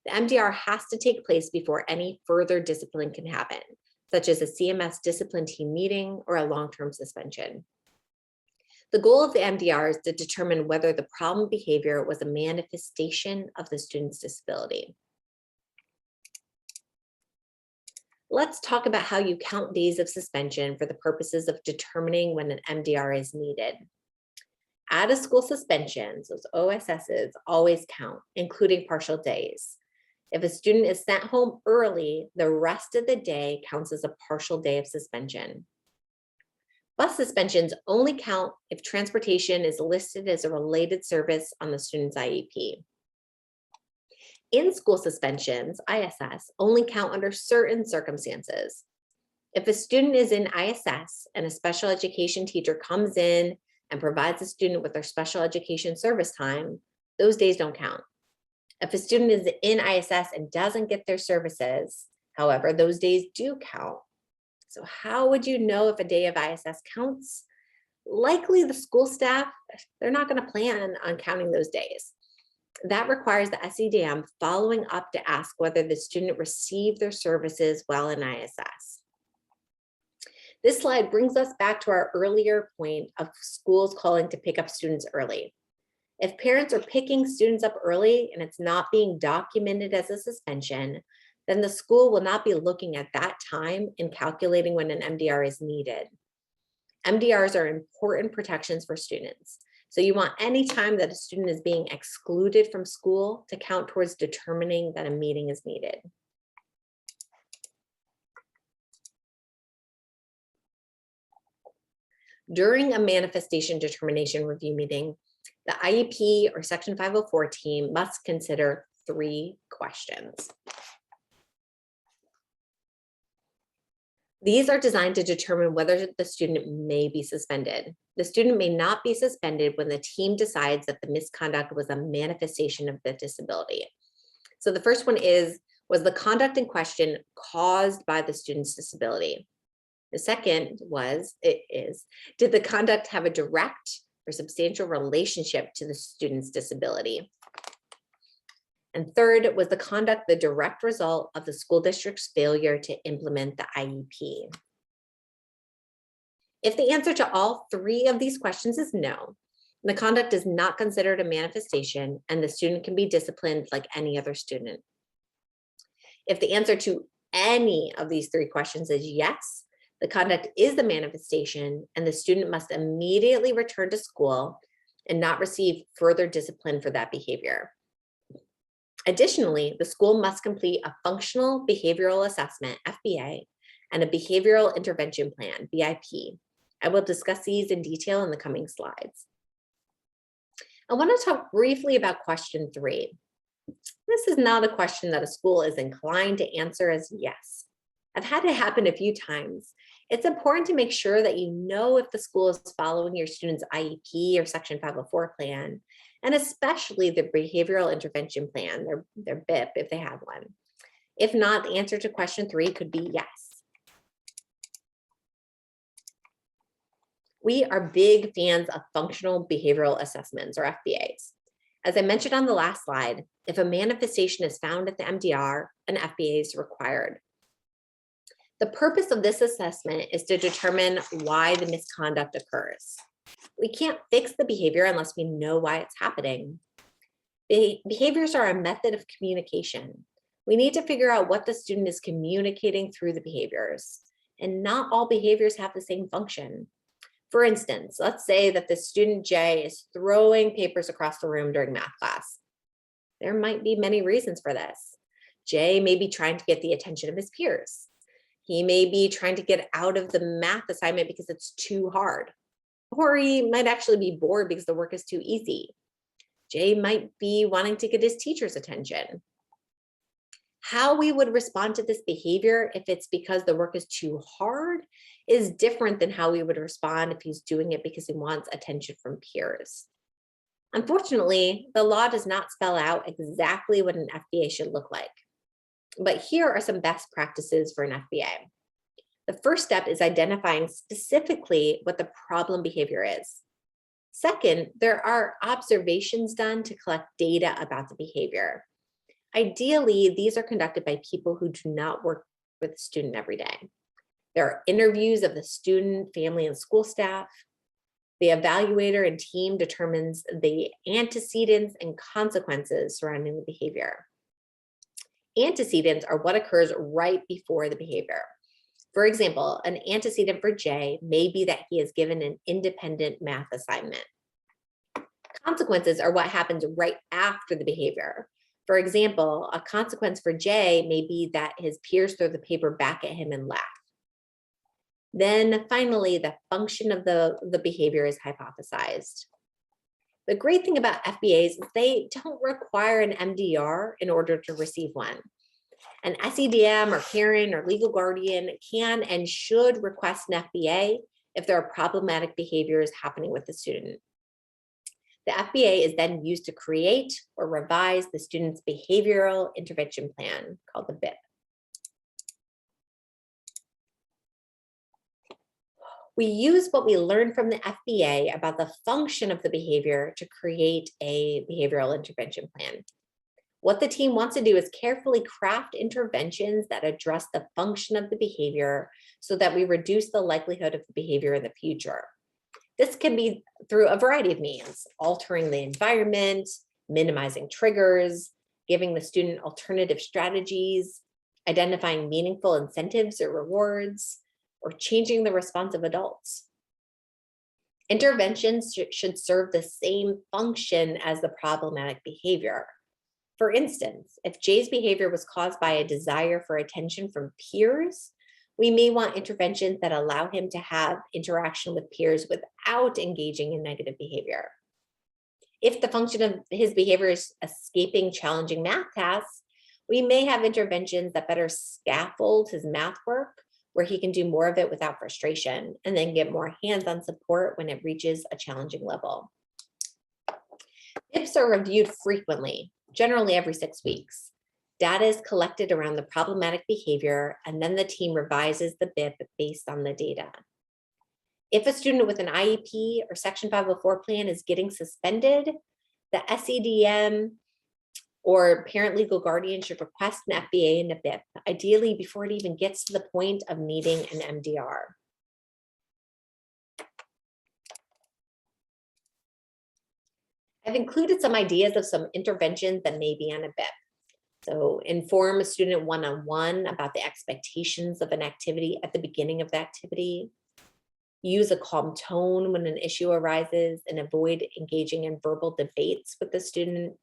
The MDR has to take place before any further discipline can happen, such as a CMS discipline team meeting or a long-term suspension. The goal of the MDR is to determine whether the problem behavior was a manifestation of the student's disability. Let's talk about how you count days of suspension for the purposes of determining when an MDR is needed. Out-of-school suspensions, those OSSs, always count, including partial days. If a student is sent home early, the rest of the day counts as a partial day of suspension. Bus suspensions only count if transportation is listed as a related service on the student's IEP. In-school suspensions, ISS, only count under certain circumstances. If a student is in ISS and a special education teacher comes in and provides the student with their special education service time, those days don't count. If a student is in ISS and doesn't get their services, however, those days do count. So how would you know if a day of ISS counts? Likely the school staff, they're not going to plan on counting those days. That requires the SEDM following up to ask whether the student received their services while in ISS. This slide brings us back to our earlier point of schools calling to pick up students early. If parents are picking students up early and it's not being documented as a suspension, then the school will not be looking at that time in calculating when an MDR is needed. MDRs are important protections for students. So you want any time that a student is being excluded from school to count towards determining that a meeting is needed. During a manifestation determination review meeting, the IEP or Section 504 team must consider 3 questions. These are designed to determine whether the student may be suspended. The student may not be suspended when the team decides that the misconduct was a manifestation of the disability. So the first one is, was the conduct in question caused by the student's disability? The second is, did the conduct have a direct or substantial relationship to the student's disability? And third, was the conduct the direct result of the school district's failure to implement the IEP? If the answer to all 3 of these questions is no, the conduct is not considered a manifestation and the student can be disciplined like any other student. If the answer to any of these 3 questions is yes, the conduct is the manifestation and the student must immediately return to school and not receive further discipline for that behavior. Additionally, the school must complete a functional behavioral assessment, FBA, and a behavioral intervention plan, BIP. I will discuss these in detail in the coming slides. I want to talk briefly about question 3. This is not a question that a school is inclined to answer as yes. I've had it happen a few times. It's important to make sure that you know if the school is following your student's IEP or Section 504 plan, and especially the behavioral intervention plan, their BIP, if they have one. If not, the answer to question 3 could be yes. We are big fans of functional behavioral assessments, or FBAs. As I mentioned on the last slide, if a manifestation is found at the MDR, an FBA is required. The purpose of this assessment is to determine why the misconduct occurs. We can't fix the behavior unless we know why it's happening. Behaviors are a method of communication. We need to figure out what the student is communicating through the behaviors, and not all behaviors have the same function. For instance, let's say that the student J is throwing papers across the room during math class. There might be many reasons for this. J may be trying to get the attention of his peers. He may be trying to get out of the math assignment because it's too hard. Or he might actually be bored because the work is too easy. J might be wanting to get his teacher's attention. How we would respond to this behavior if it's because the work is too hard is different than how we would respond if he's doing it because he wants attention from peers. Unfortunately, the law does not spell out exactly what an FBA should look like. But here are some best practices for an FBA. The first step is identifying specifically what the problem behavior is. Second, there are observations done to collect data about the behavior. Ideally, these are conducted by people who do not work with the student every day. There are interviews of the student, family, and school staff. The evaluator and team determines the antecedents and consequences surrounding the behavior. Antecedents are what occurs right before the behavior. For example, an antecedent for J may be that he is given an independent math assignment. Consequences are what happens right after the behavior. For example, a consequence for J may be that his peers throw the paper back at him and laugh. Then finally, the function of the behavior is hypothesized. The great thing about FBAs is they don't require an MDR in order to receive one. An SEDM or parent or legal guardian can and should request an FBA if there are problematic behaviors happening with the student. The FBA is then used to create or revise the student's behavioral intervention plan, called the BIP. We use what we learned from the FBA about the function of the behavior to create a behavioral intervention plan. What the team wants to do is carefully craft interventions that address the function of the behavior so that we reduce the likelihood of the behavior in the future. This can be through a variety of means: altering the environment, minimizing triggers, giving the student alternative strategies, identifying meaningful incentives or rewards, or changing the response of adults. Interventions should serve the same function as the problematic behavior. For instance, if Jay's behavior was caused by a desire for attention from peers, we may want interventions that allow him to have interaction with peers without engaging in negative behavior. If the function of his behavior is escaping challenging math tasks, we may have interventions that better scaffold his math work, where he can do more of it without frustration, and then get more hands-on support when it reaches a challenging level. BIPs are reviewed frequently, generally every 6 weeks. Data is collected around the problematic behavior, and then the team revises the BIP based on the data. If a student with an IEP or Section 504 plan is getting suspended, the SEDM or parent legal guardian should request an FBA and a BIP, ideally before it even gets to the point of needing an MDR. I've included some ideas of some interventions that may be on a BIP. So inform a student one-on-one about the expectations of an activity at the beginning of the activity. Use a calm tone when an issue arises and avoid engaging in verbal debates with the student.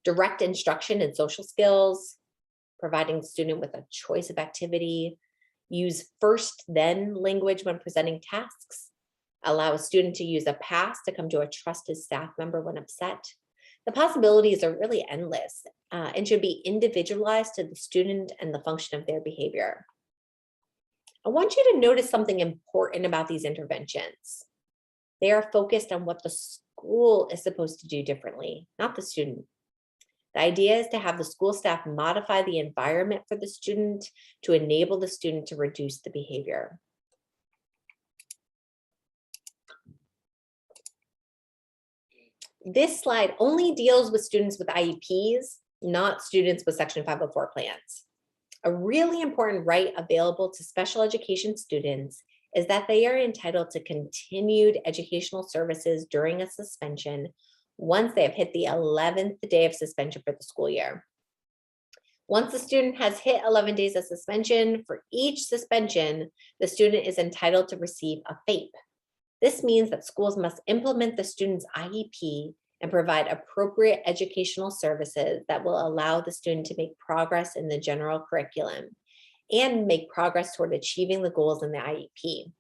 direct instruction in social skills, providing the student with a choice of activity, use first then language when presenting tasks, allow a student to use a pass to come to a trusted staff member when upset. The possibilities are really endless and should be individualized to the student and the function of their behavior. I want you to notice something important about these interventions. They are focused on what the school is supposed to do differently, not the student. The idea is to have the school staff modify the environment for the student to enable the student to reduce the behavior. This slide only deals with students with IEPs, not students with Section 504 plans. A really important right available to special education students is that they are entitled to continued educational services during a suspension once they have hit the 11th day of suspension for the school year. Once the student has hit 11 days of suspension, for each suspension, the student is entitled to receive a FAPE. This means that schools must implement the student's IEP and provide appropriate educational services that will allow the student to make progress in the general curriculum and make progress toward achieving the goals in the IEP.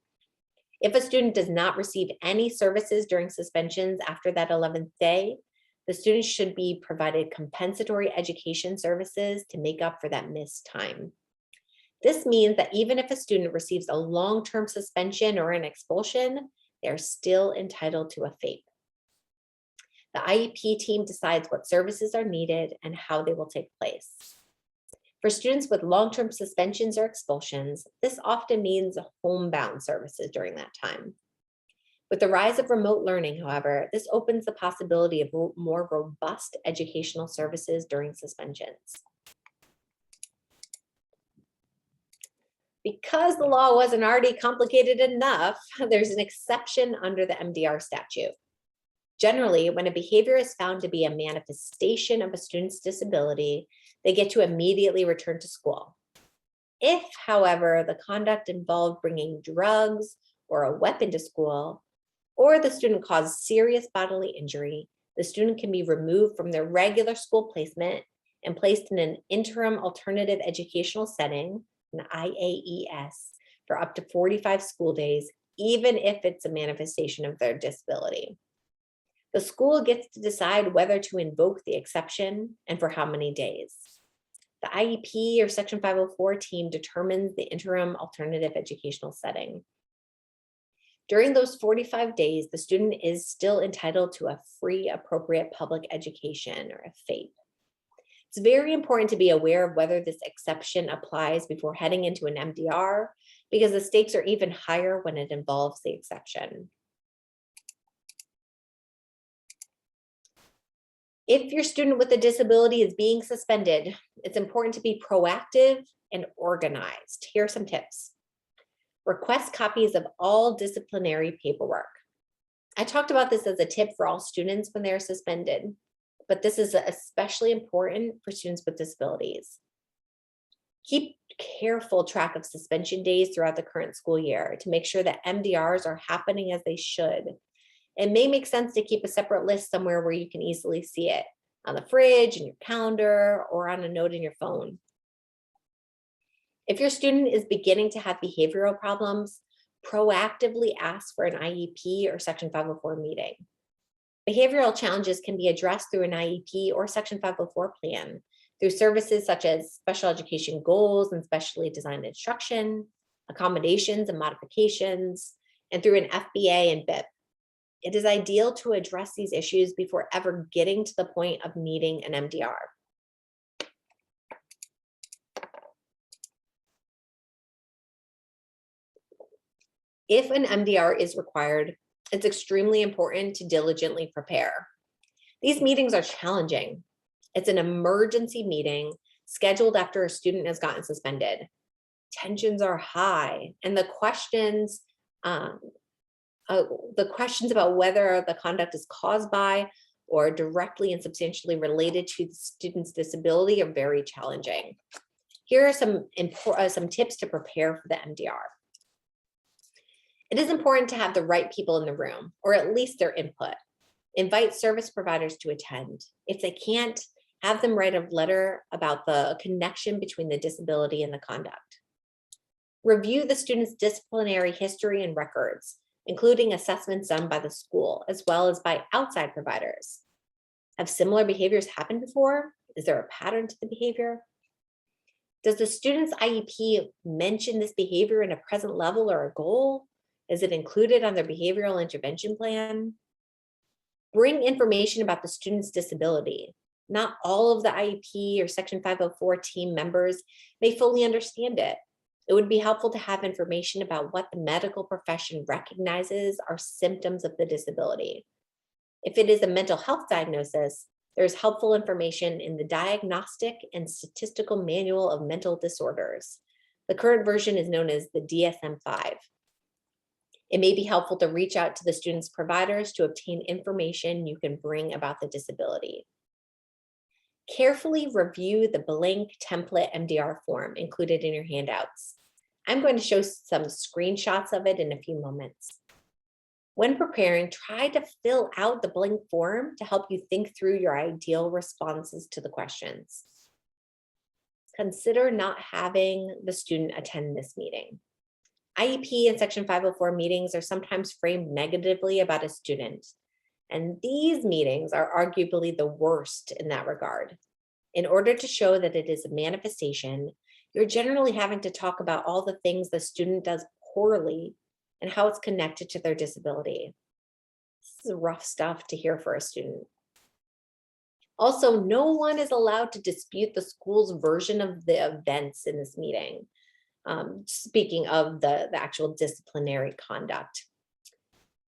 If a student does not receive any services during suspensions after that 11th day, the student should be provided compensatory education services to make up for that missed time. This means that even if a student receives a long-term suspension or an expulsion, they're still entitled to a FAPE. The IEP team decides what services are needed and how they will take place. For students with long-term suspensions or expulsions, this often means homebound services during that time. With the rise of remote learning, however, this opens the possibility of more robust educational services during suspensions. Because the law wasn't already complicated enough, there's an exception under the MDR statute. Generally, when a behavior is found to be a manifestation of a student's disability, they get to immediately return to school. If, however, the conduct involved bringing drugs or a weapon to school, or the student caused serious bodily injury, the student can be removed from their regular school placement and placed in an interim alternative educational setting, an IAES, for up to 45 school days, even if it's a manifestation of their disability. The school gets to decide whether to invoke the exception and for how many days. The IEP or Section 504 team determines the interim alternative educational setting. During those 45 days, the student is still entitled to a free appropriate public education, or a FAPE. It's very important to be aware of whether this exception applies before heading into an MDR, because the stakes are even higher when it involves the exception. If your student with a disability is being suspended, it's important to be proactive and organized. Here are some tips. Request copies of all disciplinary paperwork. I talked about this as a tip for all students when they're suspended, but this is especially important for students with disabilities. Keep careful track of suspension days throughout the current school year to make sure that MDRs are happening as they should. It may make sense to keep a separate list somewhere where you can easily see it, on the fridge, in your calendar, or on a note in your phone. If your student is beginning to have behavioral problems, proactively ask for an IEP or Section 504 meeting. Behavioral challenges can be addressed through an IEP or Section 504 plan through services such as special education goals and specially designed instruction, accommodations and modifications, and through an FBA and BIP. It is ideal to address these issues before ever getting to the point of needing an MDR. If an MDR is required, it's extremely important to diligently prepare. These meetings are challenging. It's an emergency meeting scheduled after a student has gotten suspended. Tensions are high, and the questions about whether the conduct is caused by or directly and substantially related to the student's disability are very challenging. Here are some tips to prepare for the MDR. It is important to have the right people in the room, or at least their input. Invite service providers to attend. If they can't, Have them write a letter about the connection between the disability and the conduct. Review the student's disciplinary history and records, including assessments done by the school, as well as by outside providers. Have similar behaviors happened before? Is there a pattern to the behavior? Does the student's IEP mention this behavior in a present level or a goal? Is it included on their behavioral intervention plan? Bring information about the student's disability. Not all of the IEP or Section 504 team members may fully understand it. It would be helpful to have information about what the medical profession recognizes are symptoms of the disability. If it is a mental health diagnosis, there's helpful information in the Diagnostic and Statistical Manual of Mental Disorders. The current version is known as the DSM-5. It may be helpful to reach out to the student's providers to obtain information you can bring about the disability. Carefully review the blank template MDR form included in your handouts. I'm going to show some screenshots of it in a few moments. When preparing, try to fill out the blank form to help you think through your ideal responses to the questions. Consider not having the student attend this meeting. IEP and Section 504 meetings are sometimes framed negatively about a student, and these meetings are arguably the worst in that regard. In order to show that it is a manifestation, you're generally having to talk about all the things the student does poorly and how it's connected to their disability. This is rough stuff to hear for a student. Also, no one is allowed to dispute the school's version of the events in this meeting. Speaking of the actual disciplinary conduct.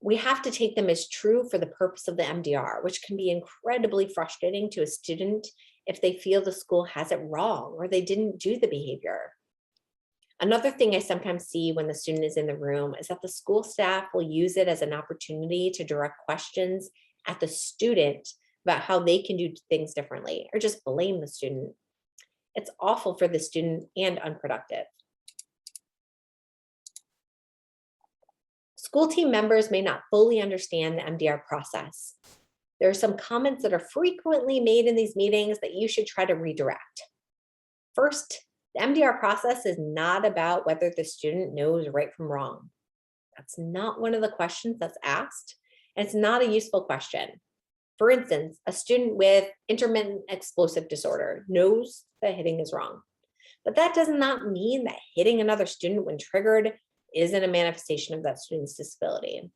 We have to take them as true for the purpose of the MDR, which can be incredibly frustrating to a student if they feel the school has it wrong or they didn't do the behavior. Another thing I sometimes see when the student is in the room is that the school staff will use it as an opportunity to direct questions at the student about how they can do things differently or just blame the student. It's awful for the student and unproductive. School team members may not fully understand the MDR process. There are some comments that are frequently made in these meetings that you should try to redirect. First, the MDR process is not about whether the student knows right from wrong. That's not one of the questions that's asked, and it's not a useful question. For instance, a student with intermittent explosive disorder knows that hitting is wrong, but that does not mean that hitting another student when triggered isn't a manifestation of that student's disability.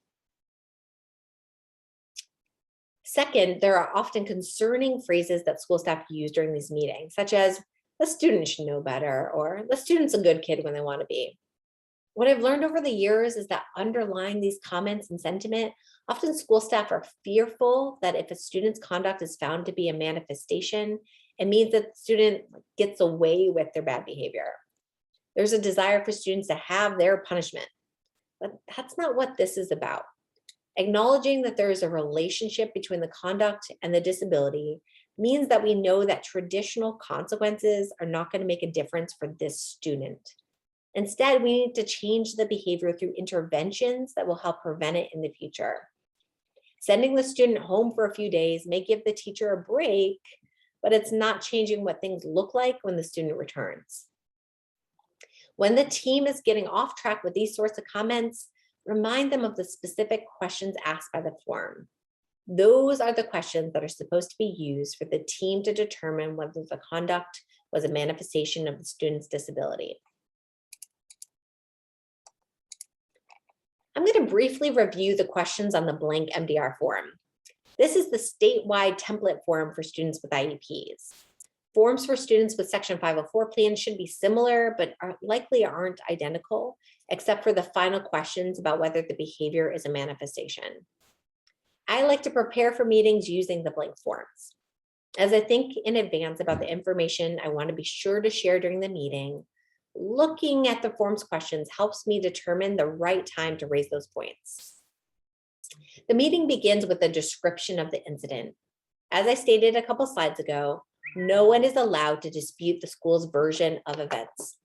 Second, there are often concerning phrases that school staff use during these meetings, such as, the student should know better, or the student's a good kid when they want to be. What I've learned over the years is that underlying these comments and sentiment, often school staff are fearful that if a student's conduct is found to be a manifestation, it means that the student gets away with their bad behavior. There's a desire for students to have their punishment, but that's not what this is about. Acknowledging that there is a relationship between the conduct and the disability means that we know that traditional consequences are not going to make a difference for this student. Instead, we need to change the behavior through interventions that will help prevent it in the future. Sending the student home for a few days may give the teacher a break, but it's not changing what things look like when the student returns. When the team is getting off track with these sorts of comments, remind them of the specific questions asked by the form. Those are the questions that are supposed to be used for the team to determine whether the conduct was a manifestation of the student's disability. I'm going to briefly review the questions on the blank MDR form. This is the statewide template form for students with IEPs. Forms for students with Section 504 plans should be similar, but likely aren't identical, except for the final questions about whether the behavior is a manifestation. I like to prepare for meetings using the blank forms. As I think in advance about the information I want to be sure to share during the meeting, looking at the form's questions helps me determine the right time to raise those points. The meeting begins with a description of the incident. As I stated a couple slides ago, no one is allowed to dispute the school's version of events.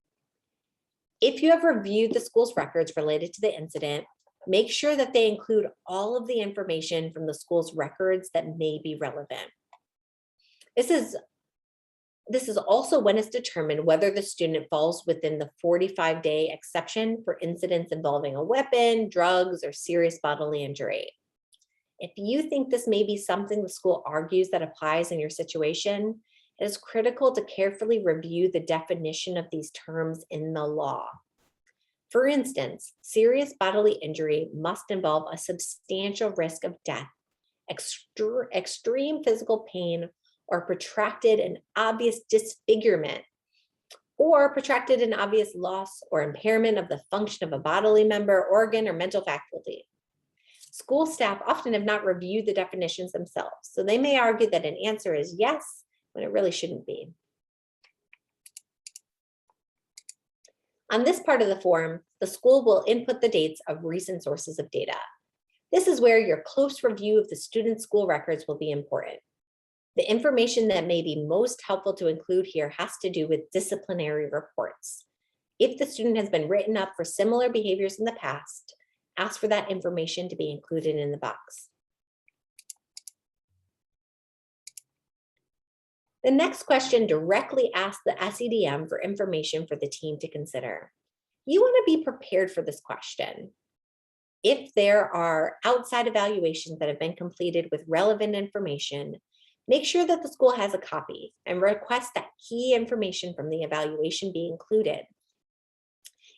If you have reviewed the school's records related to the incident, make sure that they include all of the information from the school's records that may be relevant. This is This is also when it's determined whether the student falls within the 45-day exception for incidents involving a weapon, drugs, or serious bodily injury. If you think this may be something the school argues that applies in your situation, it is critical to carefully review the definition of these terms in the law. For instance, serious bodily injury must involve a substantial risk of death, extreme physical pain, or protracted and obvious disfigurement, or protracted and obvious loss or impairment of the function of a bodily member, organ, or mental faculty. School staff often have not reviewed the definitions themselves, so they may argue that an answer is yes when it really shouldn't be. On this part of the form, the school will input the dates of recent sources of data. This is where your close review of the student's school records will be important. The information that may be most helpful to include here has to do with disciplinary reports. If the student has been written up for similar behaviors in the past, ask for that information to be included in the box. The next question directly asks the SEDM for information for the team to consider. You want to be prepared for this question. If there are outside evaluations that have been completed with relevant information, make sure that the school has a copy and request that key information from the evaluation be included.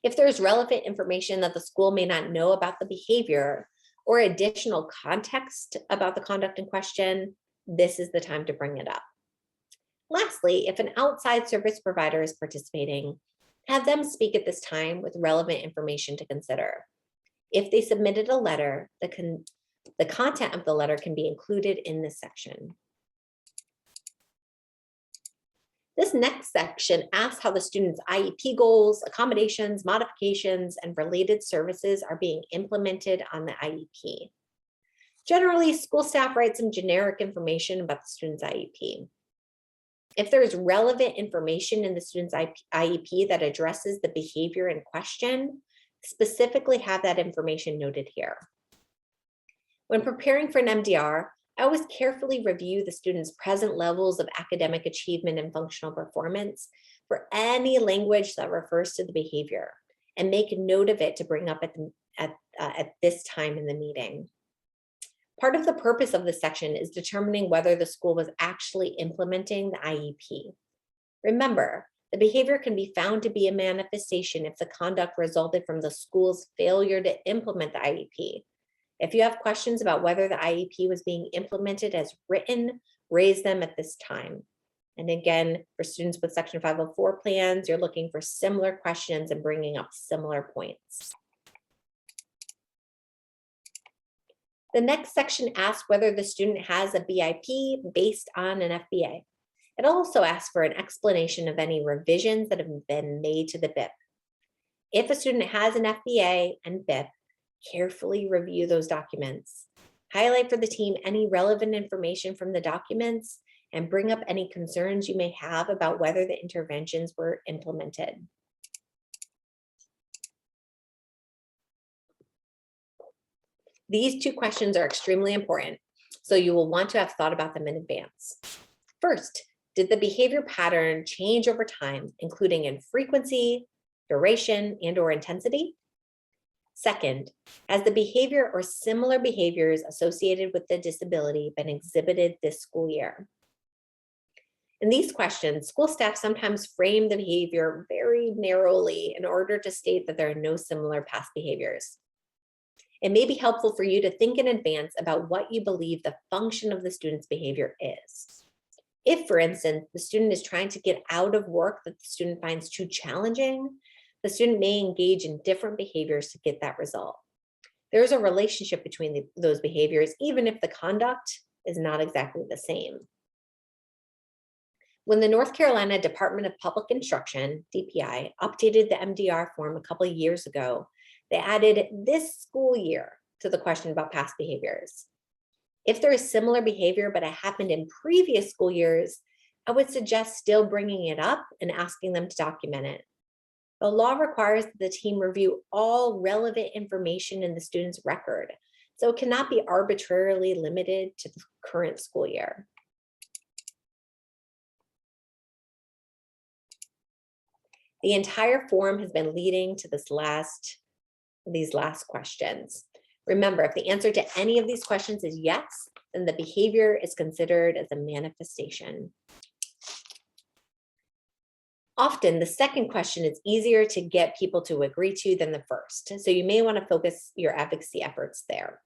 If there's relevant information that the school may not know about the behavior or additional context about the conduct in question, this is the time to bring it up. Lastly, if an outside service provider is participating, have them speak at this time with relevant information to consider. If they submitted a letter, the content of the letter can be included in this section. This next section asks how the student's IEP goals, accommodations, modifications, and related services are being implemented on the IEP. Generally, school staff write some generic information about the student's IEP. If there is relevant information in the student's IEP that addresses the behavior in question, specifically have that information noted here. When preparing for an MDR, I always carefully review the student's present levels of academic achievement and functional performance for any language that refers to the behavior and make a note of it to bring up at this time in the meeting. Part of the purpose of this section is determining whether the school was actually implementing the IEP. Remember, the behavior can be found to be a manifestation if the conduct resulted from the school's failure to implement the IEP. If you have questions about whether the IEP was being implemented as written, raise them at this time. And again, for students with Section 504 plans, you're looking for similar questions and bringing up similar points. The next section asks whether the student has a BIP based on an FBA. It also asks for an explanation of any revisions that have been made to the BIP. If a student has an FBA and BIP, carefully review those documents. Highlight for the team any relevant information from the documents and bring up any concerns you may have about whether the interventions were implemented. These two questions are extremely important, so you will want to have thought about them in advance. First, did the behavior pattern change over time, including in frequency, duration, and/or intensity? Second, has the behavior or similar behaviors associated with the disability been exhibited this school year? In these questions, school staff sometimes frame the behavior very narrowly in order to state that there are no similar past behaviors. It may be helpful for you to think in advance about what you believe the function of the student's behavior is. If, for instance, the student is trying to get out of work that the student finds too challenging, the student may engage in different behaviors to get that result. There is a relationship between those behaviors, even if the conduct is not exactly the same. When the North Carolina Department of Public Instruction, DPI, updated the MDR form a couple of years ago, they added this school year to the question about past behaviors. If there is similar behavior, but it happened in previous school years, I would suggest still bringing it up and asking them to document it. The law requires that the team review all relevant information in the student's record, so it cannot be arbitrarily limited to the current school year. The entire form has been leading to these last questions. Remember, if the answer to any of these questions is yes, then the behavior is considered as a manifestation. Often, the second question is easier to get people to agree to than the first, so you may want to focus your advocacy efforts there.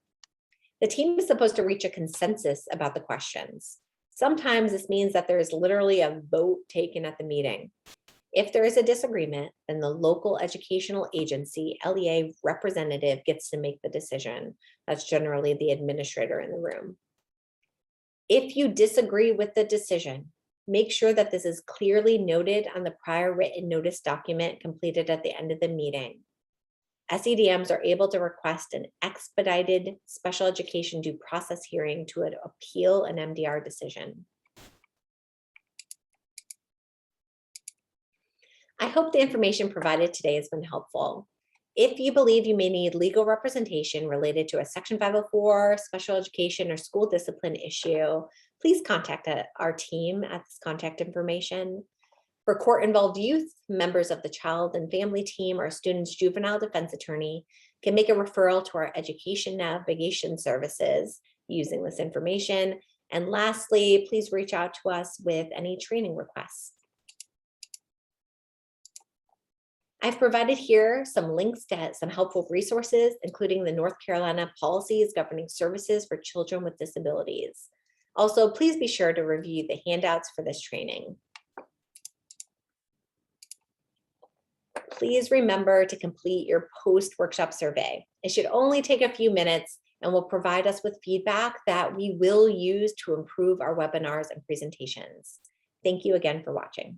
The team is supposed to reach a consensus about the questions. Sometimes this means that there is literally a vote taken at the meeting. If there is a disagreement, then the local educational agency, LEA representative, gets to make the decision. That's generally the administrator in the room. If you disagree with the decision, make sure that this is clearly noted on the prior written notice document completed at the end of the meeting. SEDMs are able to request an expedited special education due process hearing to appeal an MDR decision. I hope the information provided today has been helpful. If you believe you may need legal representation related to a Section 504, special education, or school discipline issue, please contact our team at this contact information. For court-involved youth, members of the child and family team or a student's juvenile defense attorney can make a referral to our education navigation services using this information. And lastly, please reach out to us with any training requests. I've provided here some links to some helpful resources, including the North Carolina policies governing services for children with disabilities. Also, please be sure to review the handouts for this training. Please remember to complete your post-workshop survey. It should only take a few minutes and will provide us with feedback that we will use to improve our webinars and presentations. Thank you again for watching.